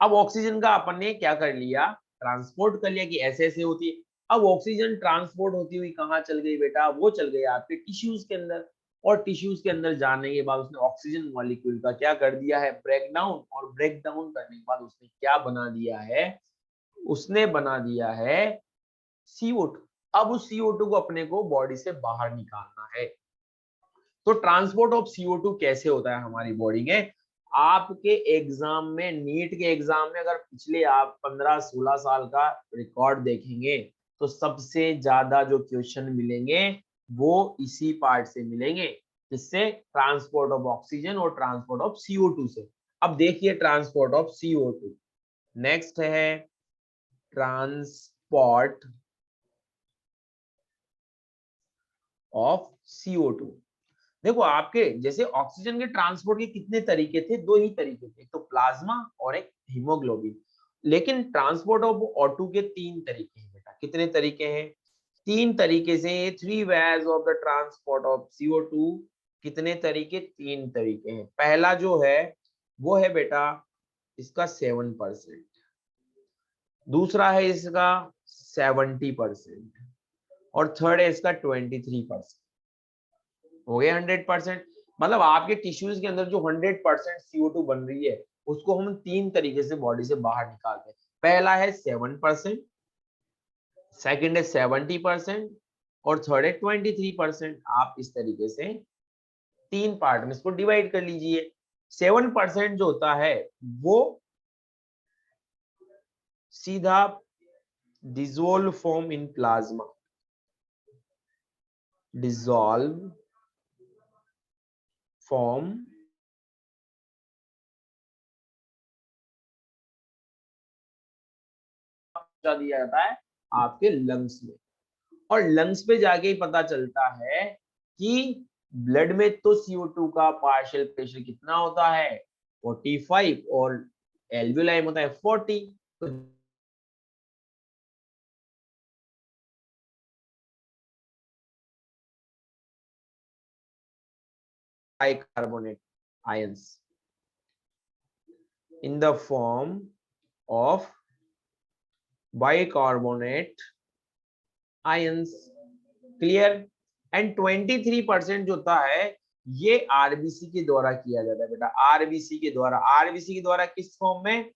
अब ऑक्सीजन का अपन ने क्या कर लिया, ट्रांसपोर्ट कर लिया, कि ऐसे ऐसे होती है। अब ऑक्सीजन ट्रांसपोर्ट होती हुई कहाँ चल गई बेटा, वो चल गई आपके टिश्यूज के अंदर, और टिश्यूज के अंदर जाने के बाद उसने ऑक्सीजन मॉलिक्यूल का क्या कर दिया है, ब्रेक डाउन, और ब्रेक डाउन करने के बाद उसने क्या बना दिया है, उसने बना दिया है CO2। अब उस CO2 को अपने को बॉडी से बाहर निकालना है। तो ट्रांसपोर्ट ऑफ CO2 कैसे होता है हमारी बॉडी में, आपके एग्जाम में, नीट के एग्जाम में, अगर पिछले आप 15-16 साल का रिकॉर्ड देखेंगे तो सबसे ज्यादा जो क्वेश्चन मिलेंगे वो इसी पार्ट से मिलेंगे, जिससे ट्रांसपोर्ट ऑफ ऑक्सीजन और ट्रांसपोर्ट ऑफ CO2 से। अब देखिए ट्रांसपोर्ट ऑफ CO2, नेक्स्ट है ट्रांसपोर्ट ऑफ CO2। देखो आपके जैसे ऑक्सीजन के ट्रांसपोर्ट के कितने तरीके थे, दो ही तरीके थे, तो प्लाज्मा और एक हीमोग्लोबिन। लेकिन ट्रांसपोर्ट ऑफ O2 के तीन तरीके हैं बेटा। कितने तरीके हैं? तीन तरीके से। Three ways of the transport of CO2। कितने तरीके? तीन तरीके हैं। पहला जो है वो है बेटा इसका 7%, दूसरा है इसका 70%, और थर्ड है इसका 23%। हो गया 100%। मतलब आपके टिश्यूज के अंदर जो 100% CO2 बन रही है उसको हम तीन तरीके से बॉडी से बाहर निकालते हैं। पहला है 7%, सेकंड है 70%, और थर्ड है 23%। आप इस तरीके से तीन पार्ट में इसको डिवाइड कर लीजिए। 7% जो होता है वो सीधा dissolve form in plasma, dissolve form दिया जाता है आपके लंग्स में, और लंग्स पे जाके ही पता चलता है कि ब्लड में तो CO2 का पार्शियल प्रेशर कितना होता है 45, और एल्वियोलाई होता है 40। तो bicarbonate ions in the form of bicarbonate ions, clear. And 23% जो होता है ये आरबीसी के द्वारा किया जाता है बेटा, आरबीसी के द्वारा। आरबीसी के द्वारा किस फॉर्म में?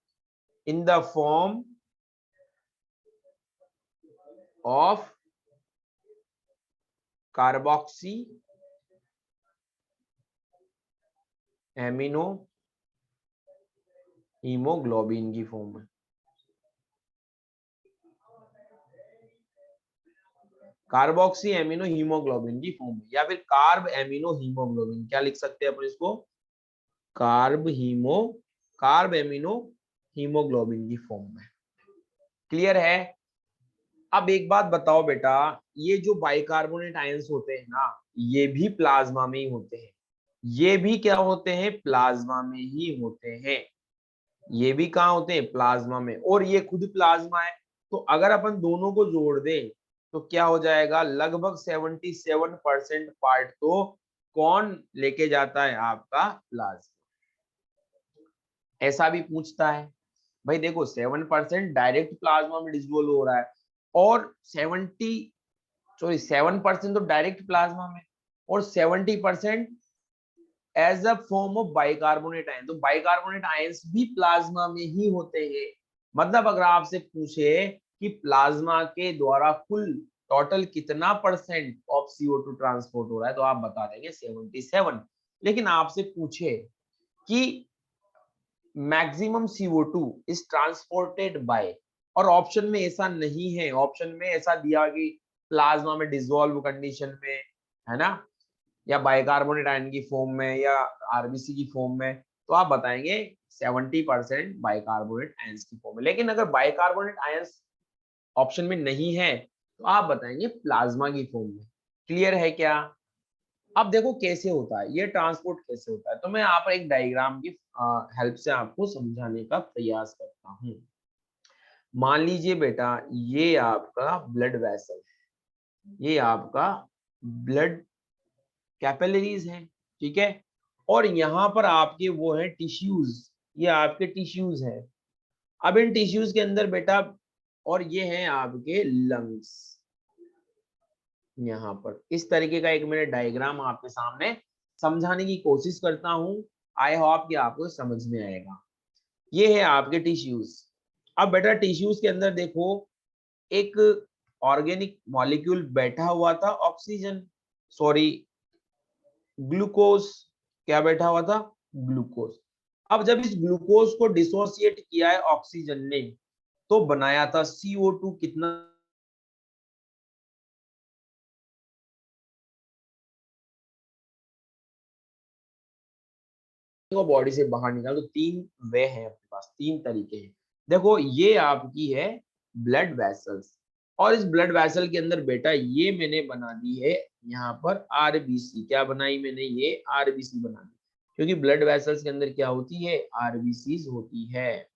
इन the form of carboxy amino haemoglobin की फॉर्म में। कार्बोक्सी एमिनो हीमोग्लोबिन की फॉर्म में, या फिर कार्ब एमिनो हीमोग्लोबिन, क्या लिख सकते हैं अपन इसको? कार्ब एमिनो हीमोग्लोबिन की फॉर्म में। क्लियर है? अब एक बात बताओ बेटा, ये जो बाइकार्बोनेट आयंस होते हैं ना, ये भी प्लाज्मा में ही होते हैं। ये भी क्या होते हैं? प्लाज्मा में ही होते हैं। ये भी कहाँ होते हैं? प्लाज्मा में। और ये खुद प्लाज्मा है, तो अगर अपन दोनों को जोड़ दें तो क्या हो जाएगा? लगभग 77% पार्ट तो कौन लेके जाता है? आपका प्लाज्मा। ऐसा भी पूछता है भाई, देखो 7% डायरेक्ट प्लाज्मा में डिसोल्व हो रहा है, और 7% तो डायरेक्ट प्लाज्मा में, और 70% as a form of bicarbonate ion. तो बाइकार्बोनेट आयंस भी प्लाज्मा में ही होते हैं। मतलब अगर आपसे पूछे कि प्लाज्मा के द्वारा कुल टोटल कितना परसेंट ऑफ CO2 ट्रांसपोर्ट हो रहा है, तो आप बता देंगे 77। लेकिन आपसे पूछे कि maximum CO2 is transported by, और ऑप्शन में ऐसा नहीं है, ऑप्शन में ऐसा दिया कि प्लाज्मा में डिसॉल्व कंडीशन में, है ना, या बाइकार्बोनेट आयन की फॉर्म में, या आरबीसी की फॉर्म में, तो आप बताएंगे 70% बाइकार्बोनेट आयंस की फॉर्म में। लेकिन अगर बाइकार्बोनेट आयंस ऑप्शन में नहीं है तो आप बताएंगे प्लाज्मा की फॉर्म में। क्लियर है क्या? अब देखो कैसे होता है ये ट्रांसपोर्ट, कैसे होता है, तो मैं यहाँ पर एक डायग्राम की हेल्प से आपको समझाने का प्रयास करता हूँ। मान लीजिए बेटा ये आपका ब्लड वेसल है, ये आपका ब्लड कैपिलरीज है, ठीक है, और यहाँ पर आपके वो है टिश्यूज, ये आपके टिश्यूज है। अब इन टिश्यूज के अंदर बेटा, और ये हैं आपके लंग्स। यहाँ पर इस तरीके का एक मैंने डायग्राम आपके सामने समझाने की कोशिश करता हूं। आई होप कि आपको समझ में आएगा। ये है आपके टिश्यूज। अब बेटा टिश्यूज के अंदर देखो, एक ऑर्गेनिक मॉलिक्यूल बैठा हुआ था, ऑक्सीजन, सॉरी ग्लूकोज, क्या बैठा हुआ था? ग्लूकोज। अब जब इस ग्लूकोज को डिसोसिएट किया है ऑक्सीजन ने, तो बनाया था CO2 कितना को बॉडी से बाहर निकाल। तो तीन वे हैं अपने पास, तीन तरीके हैं। देखो ये आपकी है ब्लड वेसल्स, और इस ब्लड वेसल के अंदर बेटा ये मैंने बना दी है यहाँ पर आरबीसी। क्या बनाई मैंने? ये आरबीसी बना दी, क्योंकि ब्लड वेसल्स के अंदर क्या होती है? आरबीसी होती है।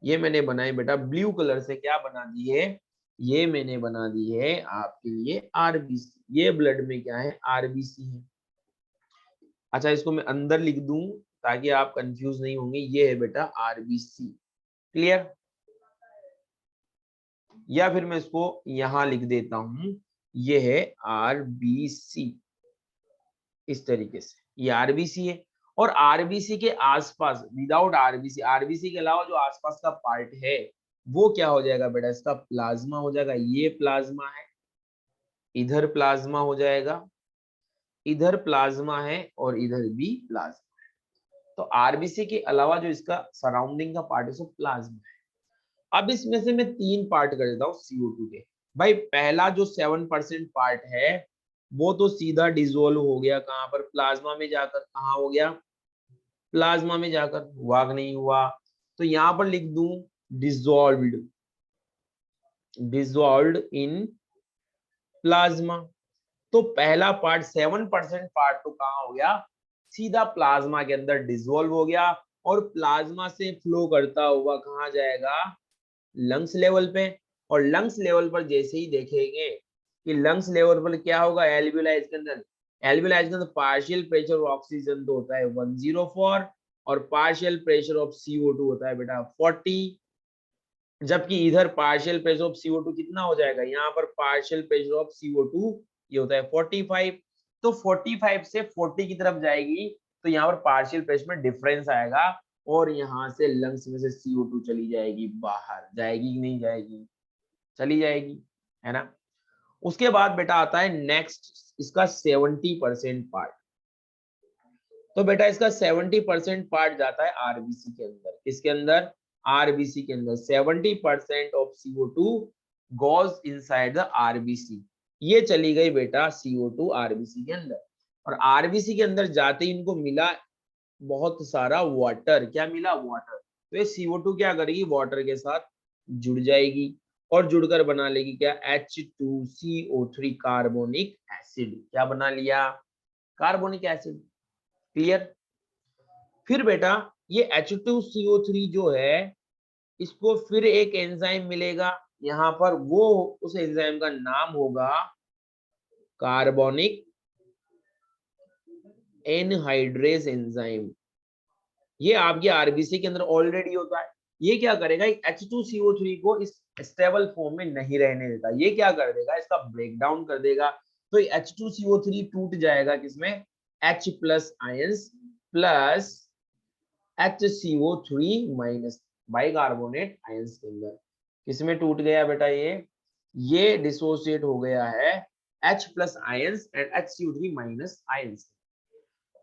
ये मैंने बनाई बेटा ब्लू कलर से। क्या बना दी है? ये मैंने बना दी है आपके लिए आरबीसी। ये ब्लड में क्या है? आरबीसी है। अच्छा, इसको मैं अंदर लिख दूं ताकि आप कंफ्यूज नहीं होंगे। ये है बेटा आरबीसी। क्लियर? या फिर मैं इसको यहां लिख देता हूं, ये है आरबीसी। इस तरीके से ये आरबीसी है। और आरबीसी के आसपास, विदाउट आरबीसी, आरबीसी के अलावा जो आसपास का पार्ट है वो क्या हो जाएगा बेटा? इसका प्लाज्मा हो जाएगा। ये प्लाज्मा है, इधर प्लाज्मा हो जाएगा, इधर प्लाज्मा है और इधर भी प्लाज्मा। तो आरबीसी के अलावा जो इसका सराउंडिंग का पार्ट है सो प्लाज्मा है। अब इसमें से मैं तीन पार्ट कर देता हूँ CO2 के। भाई पहला जो 7% पार्ट है वो तो सीधा डिजोल्व हो गया। कहां पर? प्लाज्मा में जाकर। कहाँ हो गया? प्लाज्मा में जाकर। हुआ कि नहीं हुआ? तो यहां पर लिख दूं डिजोल्व्ड, डिजोल्व्ड इन प्लाज्मा। तो पहला पार्ट 7% पार्ट तो कहाँ हो गया? सीधा प्लाज्मा के अंदर डिसॉल्व हो गया, और प्लाज्मा से फ्लो करता हुआ कहाँ जाएगा? लंग्स लेवल पे। और लंग्स लेवल पर जैसे ही देखेंगे कि लंग्स लेवल पर क्या होगा एल्वियोलाइज के अंदर, एल्वियोलाइज के अंदर पार्शियल प्रेशर ऑफ ऑक्सीजन तो होता है 104, और पार्शियल प्रेशर ऑफ CO2 होता है बेटा 40। जबकि इधर पार्शियल प्रेशर ऑफ CO2 कितना हो जाएगा? यहाँ पर पार्शियल प्रेशर ऑफ CO2 ये होता है 45। तो 45 से 40 की तरफ जाएगी, तो यहाँ पर पार्शियल प्रेशर में डिफरेंस आएगा, और यहाँ से लंग्स में से CO2 चली जाएगी बाहर। जाएगी कि नहीं जाएगी? चली जाएगी, है ना। उसके बाद बेटा आता है नेक्स्ट इसका 70% पार्ट। तो बेटा इसका 70% पार्ट जाता है आरबीसी के अंदर। किसके अंदर? आरबीसी के अंदर। 70% of CO2 goes inside the RBC. ये चली गई बेटा CO2 आरबीसी के अंदर, और आरबीसी के अंदर जाते ही इनको मिला बहुत सारा वाटर। क्या मिला? वाटर। तो ये CO2 क्या करेगी? वाटर के साथ जुड़ जाएगी, और जुड़कर बना लेगी क्या? H2CO3 carbonic acid. क्या बना लिया? Carbonic acid. क्लियर? फिर बेटा ये H2CO3 जो है, इसको फिर एक एंजाइम मिलेगा यहाँ पर। वो उस एंजाइम का नाम होगा कार्बोनिक एनहाइड्रेज एंजाइम। ये आपके आरबीसी के अंदर ऑलरेडी होता है। ये क्या करेगा? H2CO3 को इस स्टेबल फॉर्म में नहीं रहने देता। ये क्या कर देगा? इसका ब्रेक डाउन कर देगा। तो H2CO3 टूट जाएगा किसमें? H plus ions plus HCO3 minus bicarbonate ions के अंदर। किसमें टूट गया बेटा? ये डिसोसिएट हो गया है H plus ions and HCO3 minus ions.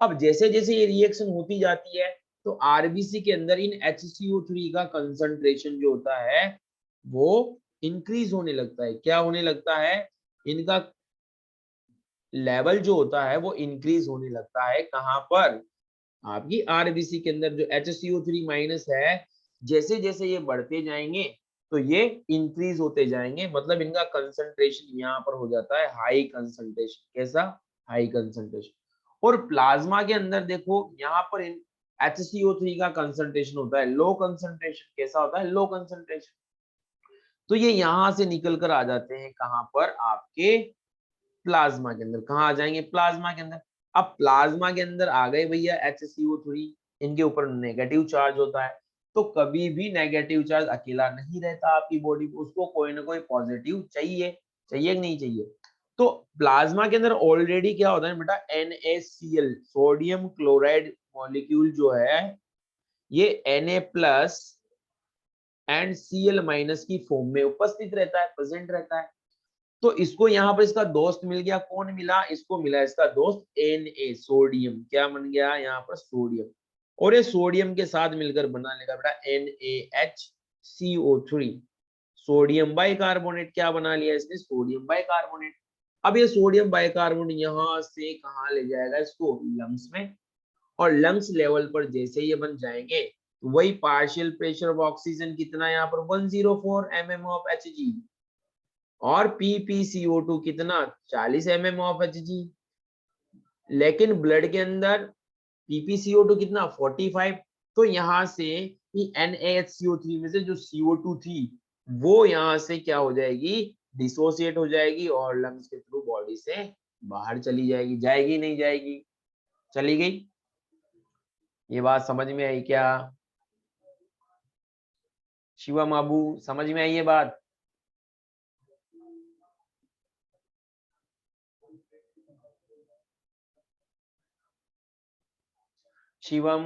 अब जैसे जैसे ये रिएक्शन होती जाती है, तो आरबीसी के अंदर इन HCO3 का कंसंट्रेशन जो होता है वो इंक्रीज होने लगता है। क्या होने लगता है? इनका लेवल जो होता है वो इंक्रीज होने लगता है। कहां पर? आपकी आरबीसी के अंदर। जो HCO3 माइनस है, जैसे जैसे ये बढ़ते जाएंगे तो ये इंक्रीज होते जाएंगे। मतलब इनका कंसंट्रेशन यहाँ पर हो जाता है हाई कंसंट्रेशन। कैसा? High concentration. और प्लाज्मा के अंदर देखो यहाँ पर इन HCO3 का कंसंट्रेशन होता है लो कंसंट्रेशन। कैसा होता है? Low concentration. तो ये यहां से निकल कर आ जाते हैं कहां पर? आपके प्लाज्मा के अंदर। कहाँ आ जाएंगे? प्लाज्मा के अंदर। अब प्लाज्मा के अंदर आ गए भैया HCO3, इनके ऊपर नेगेटिव चार्ज होता है। तो कभी भी नेगेटिव चार्ज अकेला नहीं रहता आपकी बॉडी को, उसको कोई ना कोई पॉजिटिव चाहिए। चाहिए कि नहीं चाहिए? तो प्लाज्मा के अंदर ऑलरेडी क्या होता है बेटा? NaCl, सोडियम क्लोराइड मॉलिक्यूल जो है, ये Na plus and Cl minus की फॉर्म में उपस्थित रहता है, प्रेजेंट रहता है। तो इसको यहाँ पर इसका दोस्त मिल गया। कौन मिला इसको? मिला इसका दोस्त Na, सोडियम। क्या बन गया यहाँ पर? सोडियम। और ये सोडियम के साथ मिलकर बना लेगा बेटा NaHCO3। सोडियम बाइकार्बोनेट क्या बना लिया इसने, सोडियम बाइकार्बोनेट। अब ये सोडियम बाइकार्बोनेट यहाँ से कहाँ ले जाएगा इसको, लंग्स में। और लंग्स लेवल पर जैसे ये बन जाएंगे तो वही पार्शियल प्रेशर ऑफ ऑक्सीजन कितना यहाँ पर 104 mm ऑफ Hg, और PpCO2 कितना 40 mm ऑफ Hg। लेकिन ब्लड के अंदर PpCO2 कितना 45। तो यहाँ से NaHCO3 में से जो CO2 थी वो यहाँ से क्या हो जाएगी, डिसोसिएट हो जाएगी और लंग्स के थ्रू बॉडी से बाहर चली जाएगी। जाएगी नहीं जाएगी, चली गई। ये बात समझ में आई क्या शिवम अबू, समझ में आई ये बात? शिवम,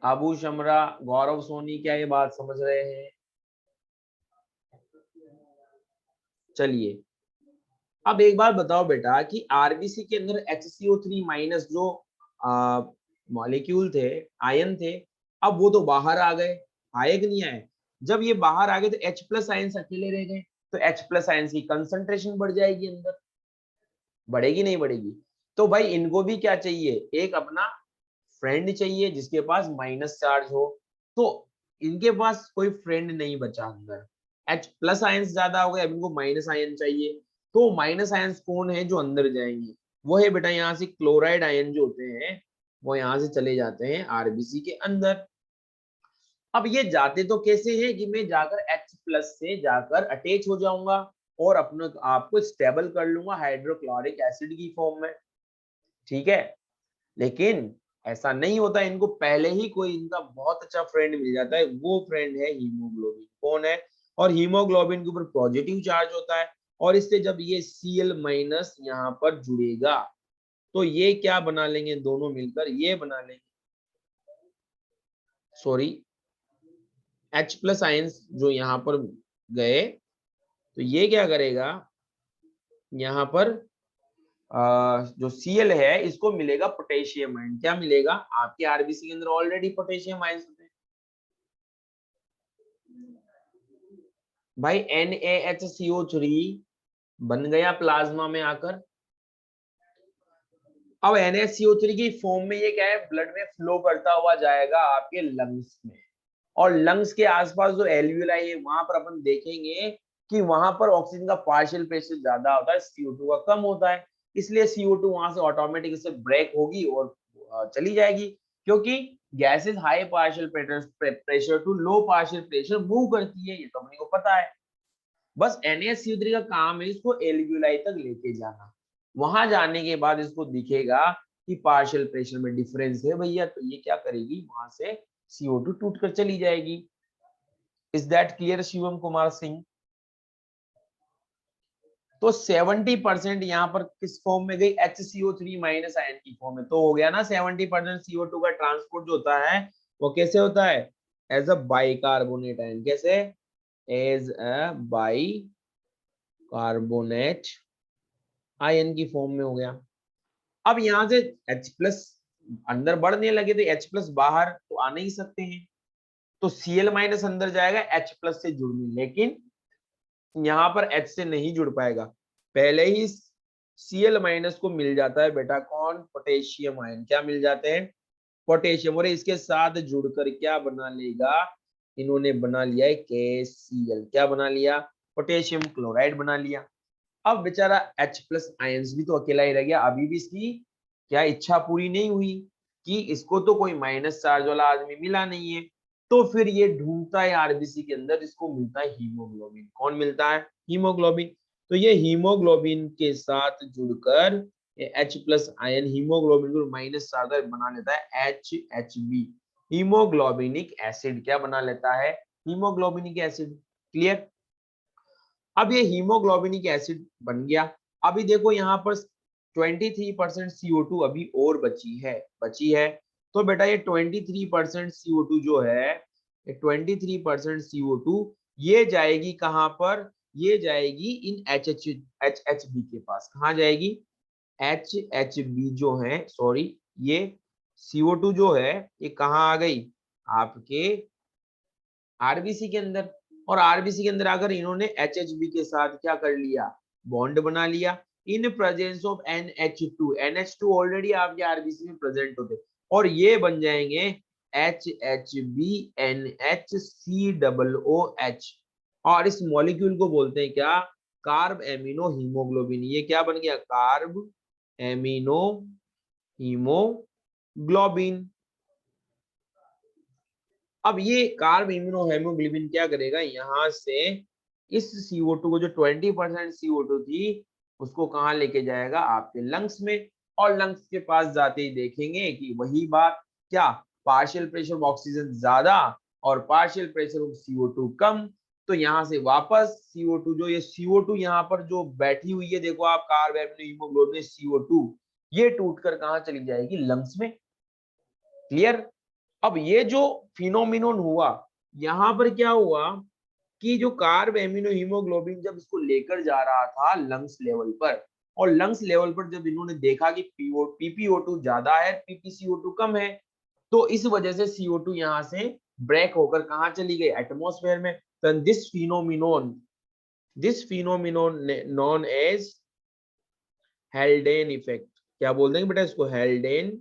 अबू शमरा, गौरव सोनी, क्या ये बात समझ रहे हैं? चलिए अब एक बात बताओ बेटा कि आरबीसी के अंदर HCO3 माइनस जो मॉलिक्यूल थे, आयन थे, अब वो तो बाहर आ गए, आए कि नहीं आए? जब ये बाहर आ गए तो H प्लस आयन्स अकेले रह गए, तो H प्लस आयन्स की कंसंट्रेशन बढ़ जाएगी अंदर, बढ़ेगी नहीं बढ़ेगी? तो भाई इनको भी क्या चाहिए, एक अपना फ्रेंड चाहिए जिसके पास माइनस चार्ज हो। तो इनके पास कोई फ्रेंड नहीं बचा अंदर, H प्लस आयन्स ज्यादा हो गए, अब इनको माइनस आयन चाहिए। तो माइनस आयन्स कौन है जो अंदर जाएंगे, वो है बेटा यहाँ से क्लोराइड आयन जो होते हैं वो यहाँ से चले जाते हैं आरबीसी के अंदर। अब ये जाते तो कैसे हैं कि मैं जाकर H प्लस से जाकर अटैच हो जाऊंगा और अपने आप को स्टेबल कर लूंगा हाइड्रोक्लोरिक एसिड की फॉर्म में, ठीक है। लेकिन ऐसा नहीं होता, इनको पहले ही कोई इनका बहुत अच्छा फ्रेंड मिल जाता है, वो फ्रेंड है हीमोग्लोबिन। कौन है? और हीमोग्लोबिन के ऊपर पॉजिटिव चार्ज होता है, और इससे जब ये Cl माइनस यहाँ पर जुड़ेगा तो ये क्या बना लेंगे, दोनों मिलकर ये बना लेंगे, सॉरी H प्लस आयंस जो यहाँ पर गए तो ये क्या करेगा, यहाँ पर जो Cl है इसको मिलेगा पोटेशियम आयन। क्या मिलेगा, आपके आरबीसी के अंदर ऑलरेडी पोटेशियम आयन होते हैं भाई। NaHCO3 बन गया प्लाज्मा में आकर। अब NaCO3 की फॉर्म में ये क्या है, ब्लड में फ्लो करता हुआ जाएगा आपके लंग्स में, और लंग्स के आसपास जो एल्वियोलाई है वहां पर अपन देखेंगे कि वहां पर ऑक्सीजन का पार्शियल प्रेशर ज्यादा होता है, CO2 का कम होता है। इसलिए CO2 वहां से ऑटोमेटिक से ब्रेक होगी और चली जाएगी, क्योंकि gases high partial pressure to low partial pressure move करती है, ये तो अपने को पता है। बस NaCO3 का काम है इसको एल्वियोलाई तक लेके जाना। वहां जाने के बाद इसको दिखेगा कि पार्शियल प्रेशर में डिफरेंस है भैया, तो ये क्या करेगी, वहां से CO2 टूट कर चली जाएगी। Is that clear Shivam Kumar Singh? तो 70% यहाँ पर किस फॉर्म में गई, HCO3 माइनस आयन की फॉर्म में। तो हो गया ना 70% CO2 का ट्रांसपोर्ट जो होता है वो कैसे होता है, एज अ बाइकार्बोनेट आयन। कैसे, एज अ बाइकार्बोनेट आयन की फॉर्म में हो गया। अब यहाँ से H प्लस अंदर बढ़ने लगे तो H प्लस बाहर तो आ नहीं सकते हैं, तो Cl माइनस अंदर जाएगा H प्लस से जुड़ने, लेकिन यहाँ पर H से नहीं जुड़ पाएगा। पहले ही Cl माइनस को मिल जाता है बेटा कौन, पोटेशियम आयन। क्या मिल जाते हैं, पोटेशियम, और इसके साथ जुड़कर क्या बना लेगा, इन्होंने बना लिया है KCl। क्या बना लिया, पोटेशियम क्लोराइड बना लिया। अब बेचारा H प्लस आयंस भी तो अकेला ही रह गया, अभी भी इसकी क्या इच्छा पूरी नहीं हुई कि इसको तो कोई माइनस चार्ज वाला आदमी मिला नहीं है। तो फिर ये ढूंढता है आरबीसी के अंदर, इसको मिलता है हीमोग्लोबिन। कौन मिलता है, हीमोग्लोबिन। तो ये हीमोग्लोबिन के साथ जुड़कर H प्लस आयन हीमोग्लोबिन को माइनस चार्ज बना लेता है HHB, हीमोग्लोबिनिक एसिड। क्या बना लेता है, हीमोग्लोबिनिक एसिड। क्लियर? अब ये हीमोग्लोबिनिक एसिड बन गया। अभी देखो यहाँ पर 23% CO2 अभी और बची है। तो बेटा ये 23% CO2 जो है, ये 23% CO2 ये जाएगी कहाँ पर, ये जाएगी इन HHB के पास। कहाँ जाएगी, HHB जो है, सॉरी ये CO2 जो है ये कहाँ आ गई, आपके आरबीसी के अंदर। और आरबीसी के अंदर अगर इन्होंने एचएचबी के साथ क्या कर लिया, बॉन्ड बना लिया in presence of NH2। NH2 already आपके आरबीसी में प्रेजेंट होते और ये बन जाएंगे HHBNH और इस मॉलिक्यूल को बोलते हैं क्या, कार्ब एमिनो हीमोग्लोबिन। ये क्या बन गया, कार्ब एमिनो हीमोग्लोबिन। अब ये कार्ब इम्यूनो हेमोग्लोबिन क्या करेगा, यहाँ से इस CO2 को जो 20% CO2 थी उसको कहाँ लेके जाएगा, आपके लंग्स में। और लंग्स के पास जाते ही देखेंगे कि वही बात, क्या पार्शियल प्रेशर ऑफ ऑक्सीजन ज्यादा और पार्शियल प्रेशर ऑफ CO2 कम। तो यहाँ से वापस CO2 जो ये CO2 यहाँ पर जो बैठी हुई है, देखो आप कार्ब एमिनो हीमोग्लोबिन CO2, ये टूटकर कहाँ चली जाएगी, लंग्स में। क्लियर। अब ये जो फिनोमिनन हुआ, यहाँ पर क्या हुआ कि जो कार्ब एमिनो हीमोग्लोबिन जब इसको लेकर जा रहा था लंग्स लेवल पर, और लंग्स लेवल पर जब इन्होंने देखा कि PPO2 ज्यादा है, PPCO2 कम है, तो इस वजह से CO2 यहाँ से ब्रेक होकर कहाँ चली गई, एटमॉस्फेयर में। तो this phenomenon known as Haldane effect. क्या बोल देंगे बेटा इसको, हेल्डेन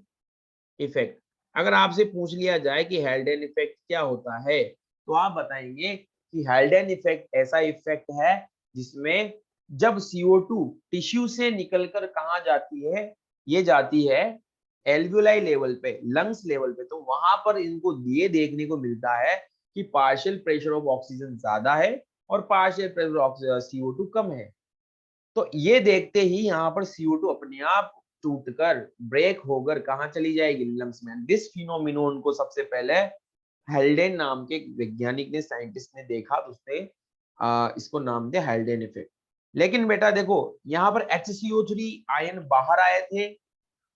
इफेक्ट। अगर आपसे पूछ लिया जाए कि हेल्डेन इफेक्ट क्या होता है, तो आप बताएंगे कि हेल्डेन इफेक्ट ऐसा इफेक्ट है जिसमें जब CO2 टिश्यू से निकलकर कहाँ जाती है, ये जाती है एल्वियोलाई लेवल पे, लंग्स लेवल पे, तो वहां पर इनको ये देखने को मिलता है कि पार्शियल प्रेशर ऑफ ऑक्सीजन ज्यादा है और पार्शियल प्रेशर ऑफ CO2 कम है। तो ये देखते ही यहाँ पर CO2 अपने आप टूटकर ब्रेक होकर कहाँ चली जाएगी, लंग्स में। दिस फिनोमिनन को सबसे पहले हेल्डेन नाम के वैज्ञानिक ने, साइंटिस्ट ने देखा, तो उसने इसको नाम दिया हेल्डेन इफेक्ट। लेकिन बेटा देखो यहाँ पर HCO3 आयन बाहर आए थे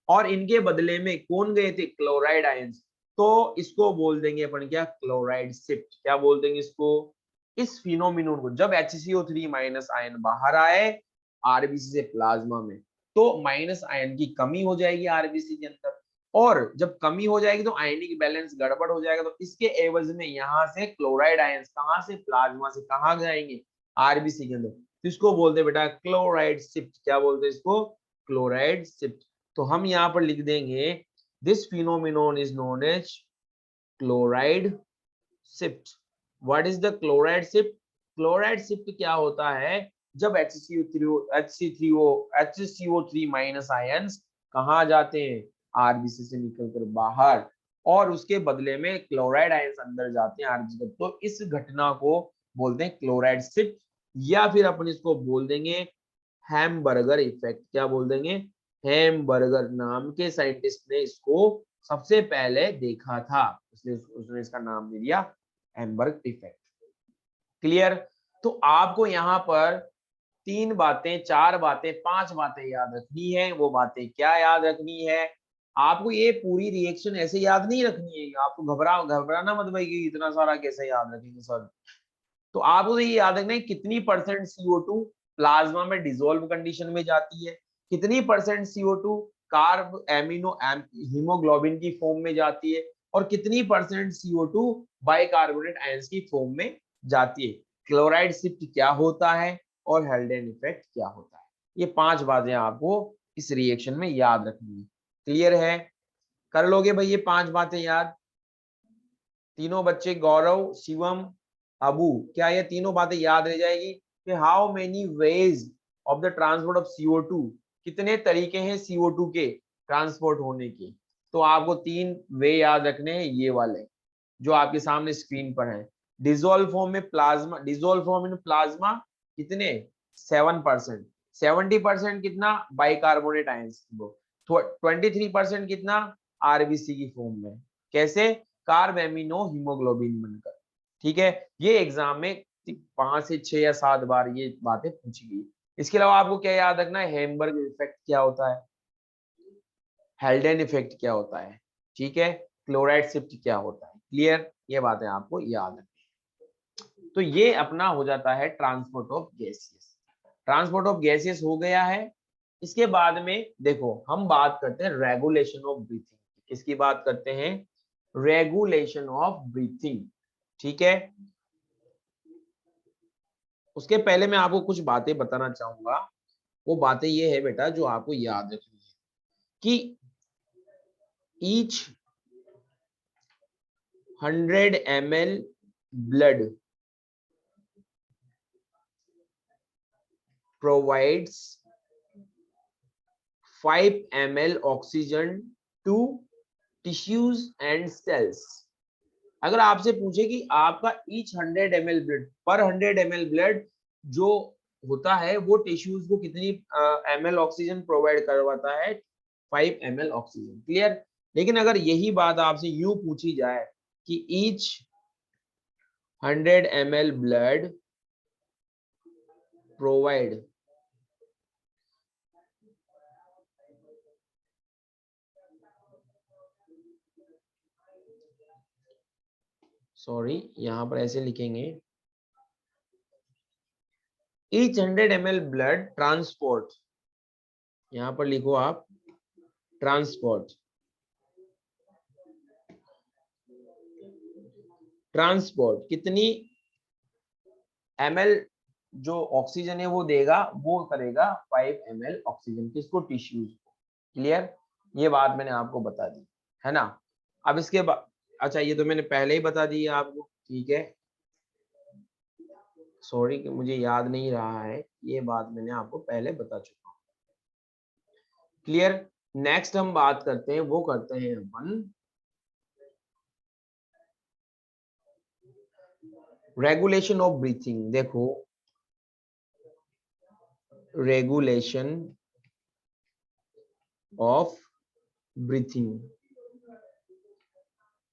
और इनके बदले में कौन गए थे, क्लोराइड आयंस। तो इसको बोल देंगे अपन क्या, क्लोराइड शिफ्ट। क्या बोल देंगे इसको, इस फिनोमिनन को, जब HCO3 माइनस आयन बाहर आए आरबीसी से प्लाज्मा में, तो माइनस आयन की कमी हो जाएगी आरबीसी के अंदर, और जब कमी हो जाएगी तो आयनिक बैलेंस गड़बड़ हो जाएगा। तो इसके एवज में यहाँ से क्लोराइड आयंस कहाँ से, प्लाज्मा से कहाँ जाएंगे, आरबीसी के अंदर। तो इसको बोलते बेटा क्लोराइड शिफ्ट। क्या बोलते हैं इसको, क्लोराइड शिफ्ट। तो हम यहाँ पर लिख देंगे this phenomenon is known as chloride shift. What is the chloride shift, chloride shift क्या होता है, जब HCO3 माइनस आयंस कहाँ जाते हैं, आरबीसी से निकलकर बाहर, और उसके बदले में क्लोराइड आयंस अंदर जाते हैं आरबीसी। तो इस घटना को बोलते हैं क्लोराइड शिफ्ट, या फिर अपन इसको बोल देंगे हैमबर्गर इफेक्ट। क्या बोल देंगे, हैमबर्गर नाम के साइंटिस्ट ने इसको सबसे पहले देखा था, उसने इसका नाम दे दिया हैमबर्ग इफेक्ट। क्लियर। तो आपको यहाँ पर 3 बातें, 4 बातें, 5 बातें याद रखनी है। वो बातें क्या याद रखनी है, आपको ये पूरी रिएक्शन ऐसे याद नहीं रखनी है। आपको घबराना मत भाई कि इतना सारा कैसे याद रखेंगे सर। तो आपको ये याद रखना है कितनी परसेंट CO2 प्लाज्मा में डिसॉल्व कंडीशन में जाती है, कितनी percent CO2 carb amino haemoglobin की फॉर्म में जाती है, और कितनी परसेंट CO2 बाइकार्बोनेट आयंस की फॉर्म में जाती है, क्लोराइड शिफ्ट क्या होता है, और हेल्डेन इफेक्ट क्या होता है। ये 5 बातें आपको इस रिएक्शन में याद रखनी है। क्लियर है, कर लोगे भाई ये 5 बातें याद, तीनों बच्चे गौरव, शिवम, अबू, क्या ये तीनों बातें याद रह जाएगी कि how many ways of the transport of CO2, कितने तरीके हैं CO2 के ट्रांसपोर्ट होने के। तो आपको 3 वे याद रखने हैं, ये वाले जो आपके सामने स्क्रीन पर है। डिसॉल्व फॉर्म में plasma, dissolve form in plasma कितने, 7%, 70% कितना बाइकार्बोनेट आयंस, 23% कितना आरबीसी की फॉर्म में, कैसे, कार्ब एमिनो हीमोग्लोबिन बनकर। ठीक है, ये एग्जाम में 5 से 6 या 7 बार ये बातें पूछी गई। इसके अलावा आपको क्या याद रखना है, हेमबर्ग इफेक्ट क्या होता है, हेल्डेन इफेक्ट क्या होता है, ठीक है, क्लोराइड शिफ्ट क्या होता है। क्लियर, ये बातें आपको याद रखनी। तो ये अपना हो जाता है transport of gases. Transport of gases हो गया है। इसके बाद में देखो हम बात करते हैं रेगुलेशन ऑफ ब्रीथिंग। किसकी बात करते हैं? Regulation of breathing. ठीक है, उसके पहले मैं आपको कुछ बातें बताना चाहूंगा। वो बातें ये है बेटा जो आपको याद रखनी है कि each 100 ml blood provides 5 ml oxygen to tissues and cells। अगर आपसे पूछे कि आपका each 100 ml blood, पर 100 ml blood जो होता है वो टिश्यूज को कितनी ml ऑक्सीजन प्रोवाइड करवाता है? 5 ml ऑक्सीजन। क्लियर? लेकिन अगर यही बात आपसे यूं पूछी जाए कि each 100 ml blood provide यहां पर ऐसे लिखेंगे each 100 ml blood ट्रांसपोर्ट, यहां पर लिखो आप ट्रांसपोर्ट, ट्रांसपोर्ट कितनी ml जो ऑक्सीजन है वो देगा, वो करेगा 5 ml ऑक्सीजन, किसको? टिश्यूज को। क्लियर? ये बात मैंने आपको बता दी है ना। अब इसके बाद, अच्छा ये तो मैंने पहले ही बता दी है आपको, ठीक है, सॉरी कि मुझे याद नहीं रहा है, ये बात मैंने आपको पहले बता चुका हूं। क्लियर? नेक्स्ट हम बात करते हैं, वो करते हैं अपन रेगुलेशन ऑफ ब्रीथिंग। देखो, रेगुलेशन ऑफ ब्रीथिंग,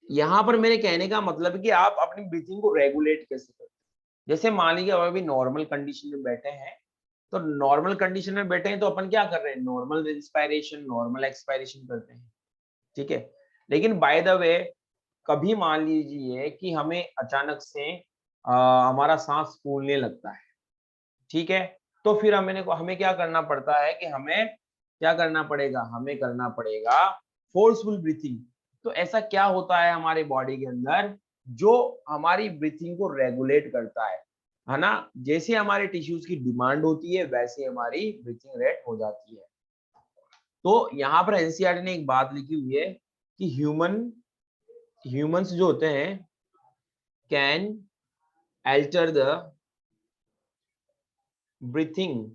यहां पर मेरे कहने का मतलब है कि आप अपनी ब्रीथिंग को रेगुलेट कैसे करते हैं। जैसे मान लीजिए अभी नॉर्मल कंडीशन में बैठे हैं, तो नॉर्मल कंडीशन में बैठे हैं तो अपन क्या कर रहे हैं? नॉर्मल इंस्पायरेशन नॉर्मल एक्सपायरेशन करते हैं, ठीक है। लेकिन बाय द वे कभी मान लीजिए कि हमें अचानक से हमारा सांस फूलने लगता है, ठीक है, तो फिर हमें क्या करना पड़ता है कि हमें क्या करना पड़ेगा? हमें करना पड़ेगा फोर्सफुल ब्रीथिंग। तो ऐसा क्या होता है हमारे बॉडी के अंदर जो हमारी ब्रीथिंग को रेगुलेट करता है ना? जैसे हमारे टिश्यूज की डिमांड होती है वैसे हमारी ब्रीथिंग रेट हो जाती है। तो यहाँ पर एनसीईआरटी ने एक बात लिखी हुई है कि ह्यूमंस जो होते हैं can alter the breathing,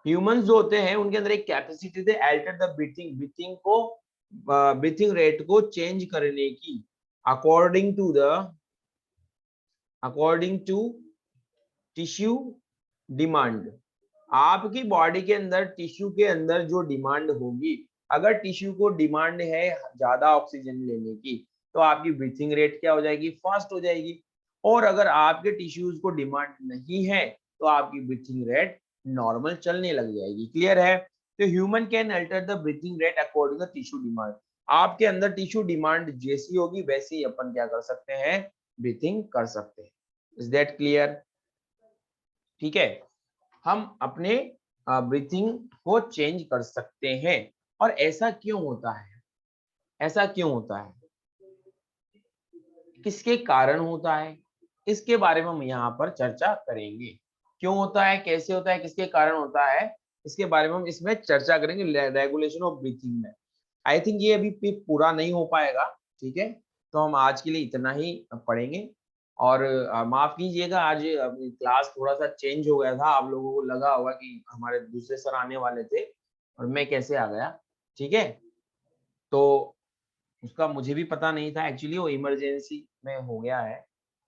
humans जो होते हैं उनके अंदर एक कैपेसिटी थे अल्टर द ब्रीथिंग रेट को चेंज करने की अकॉर्डिंग टू टिश्यू डिमांड। आपकी बॉडी के अंदर टिश्यू के अंदर जो डिमांड होगी, अगर टिश्यू को डिमांड है ज्यादा ऑक्सीजन लेने की तो आपकी ब्रीथिंग रेट क्या हो जाएगी? फास्ट हो जाएगी। और अगर आपके टिश्यूज को डिमांड नहीं है तो आपकी ब्रीथिंग रेट नॉर्मल चलने लग जाएगी। क्लियर है? तो human can alter the breathing rate according to tissue demand. आपके अंदर टिश्यू डिमांड जैसी होगी वैसे ही अपन क्या कर सकते हैं? ब्रीथिंग कर सकते हैं। Is that clear? ठीक है, हम अपने ब्रीथिंग को चेंज कर सकते हैं। और ऐसा क्यों होता है? ऐसा क्यों होता है? किसके कारण होता है? इसके बारे में हम यहाँ पर चर्चा करेंगे। क्यों होता है, कैसे होता है, किसके कारण होता है, इसके बारे में हम इसमें चर्चा करेंगे रेगुलेशन ऑफ ब्रीथिंग में। आई थिंक ये अभी पूरा नहीं हो पाएगा, ठीक है, तो हम आज के लिए इतना ही पढ़ेंगे। और माफ कीजिएगा, आज क्लास थोड़ा सा चेंज हो गया था, आप लोगों को लगा होगा कि हमारे दूसरे सर आने वाले थे और मैं कैसे आ गया, ठीक है, तो उसका मुझे भी पता नहीं था, एक्चुअली वो इमरजेंसी में हो गया है।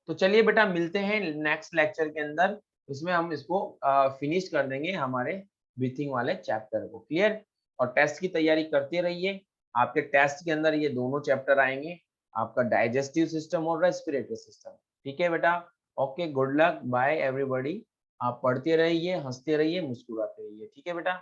तो चलिए बेटा, मिलते हैं नेक्स्ट लेक्चर के अंदर, इसमें हम इसको फिनिश कर देंगे हमारे ब्रीथिंग वाले चैप्टर को। क्लियर? और टेस्ट की तैयारी करते रहिए, आपके टेस्ट के अंदर ये दोनों चैप्टर आएंगे, आपका डाइजेस्टिव सिस्टम और रेस्पिरेटरी सिस्टम। ठीक है बेटा? Okay, good luck, bye everybody. आप पढ़ते रहिए, हंसते रहिए, मुस्कुराते रहिए। ठीक है बेटा?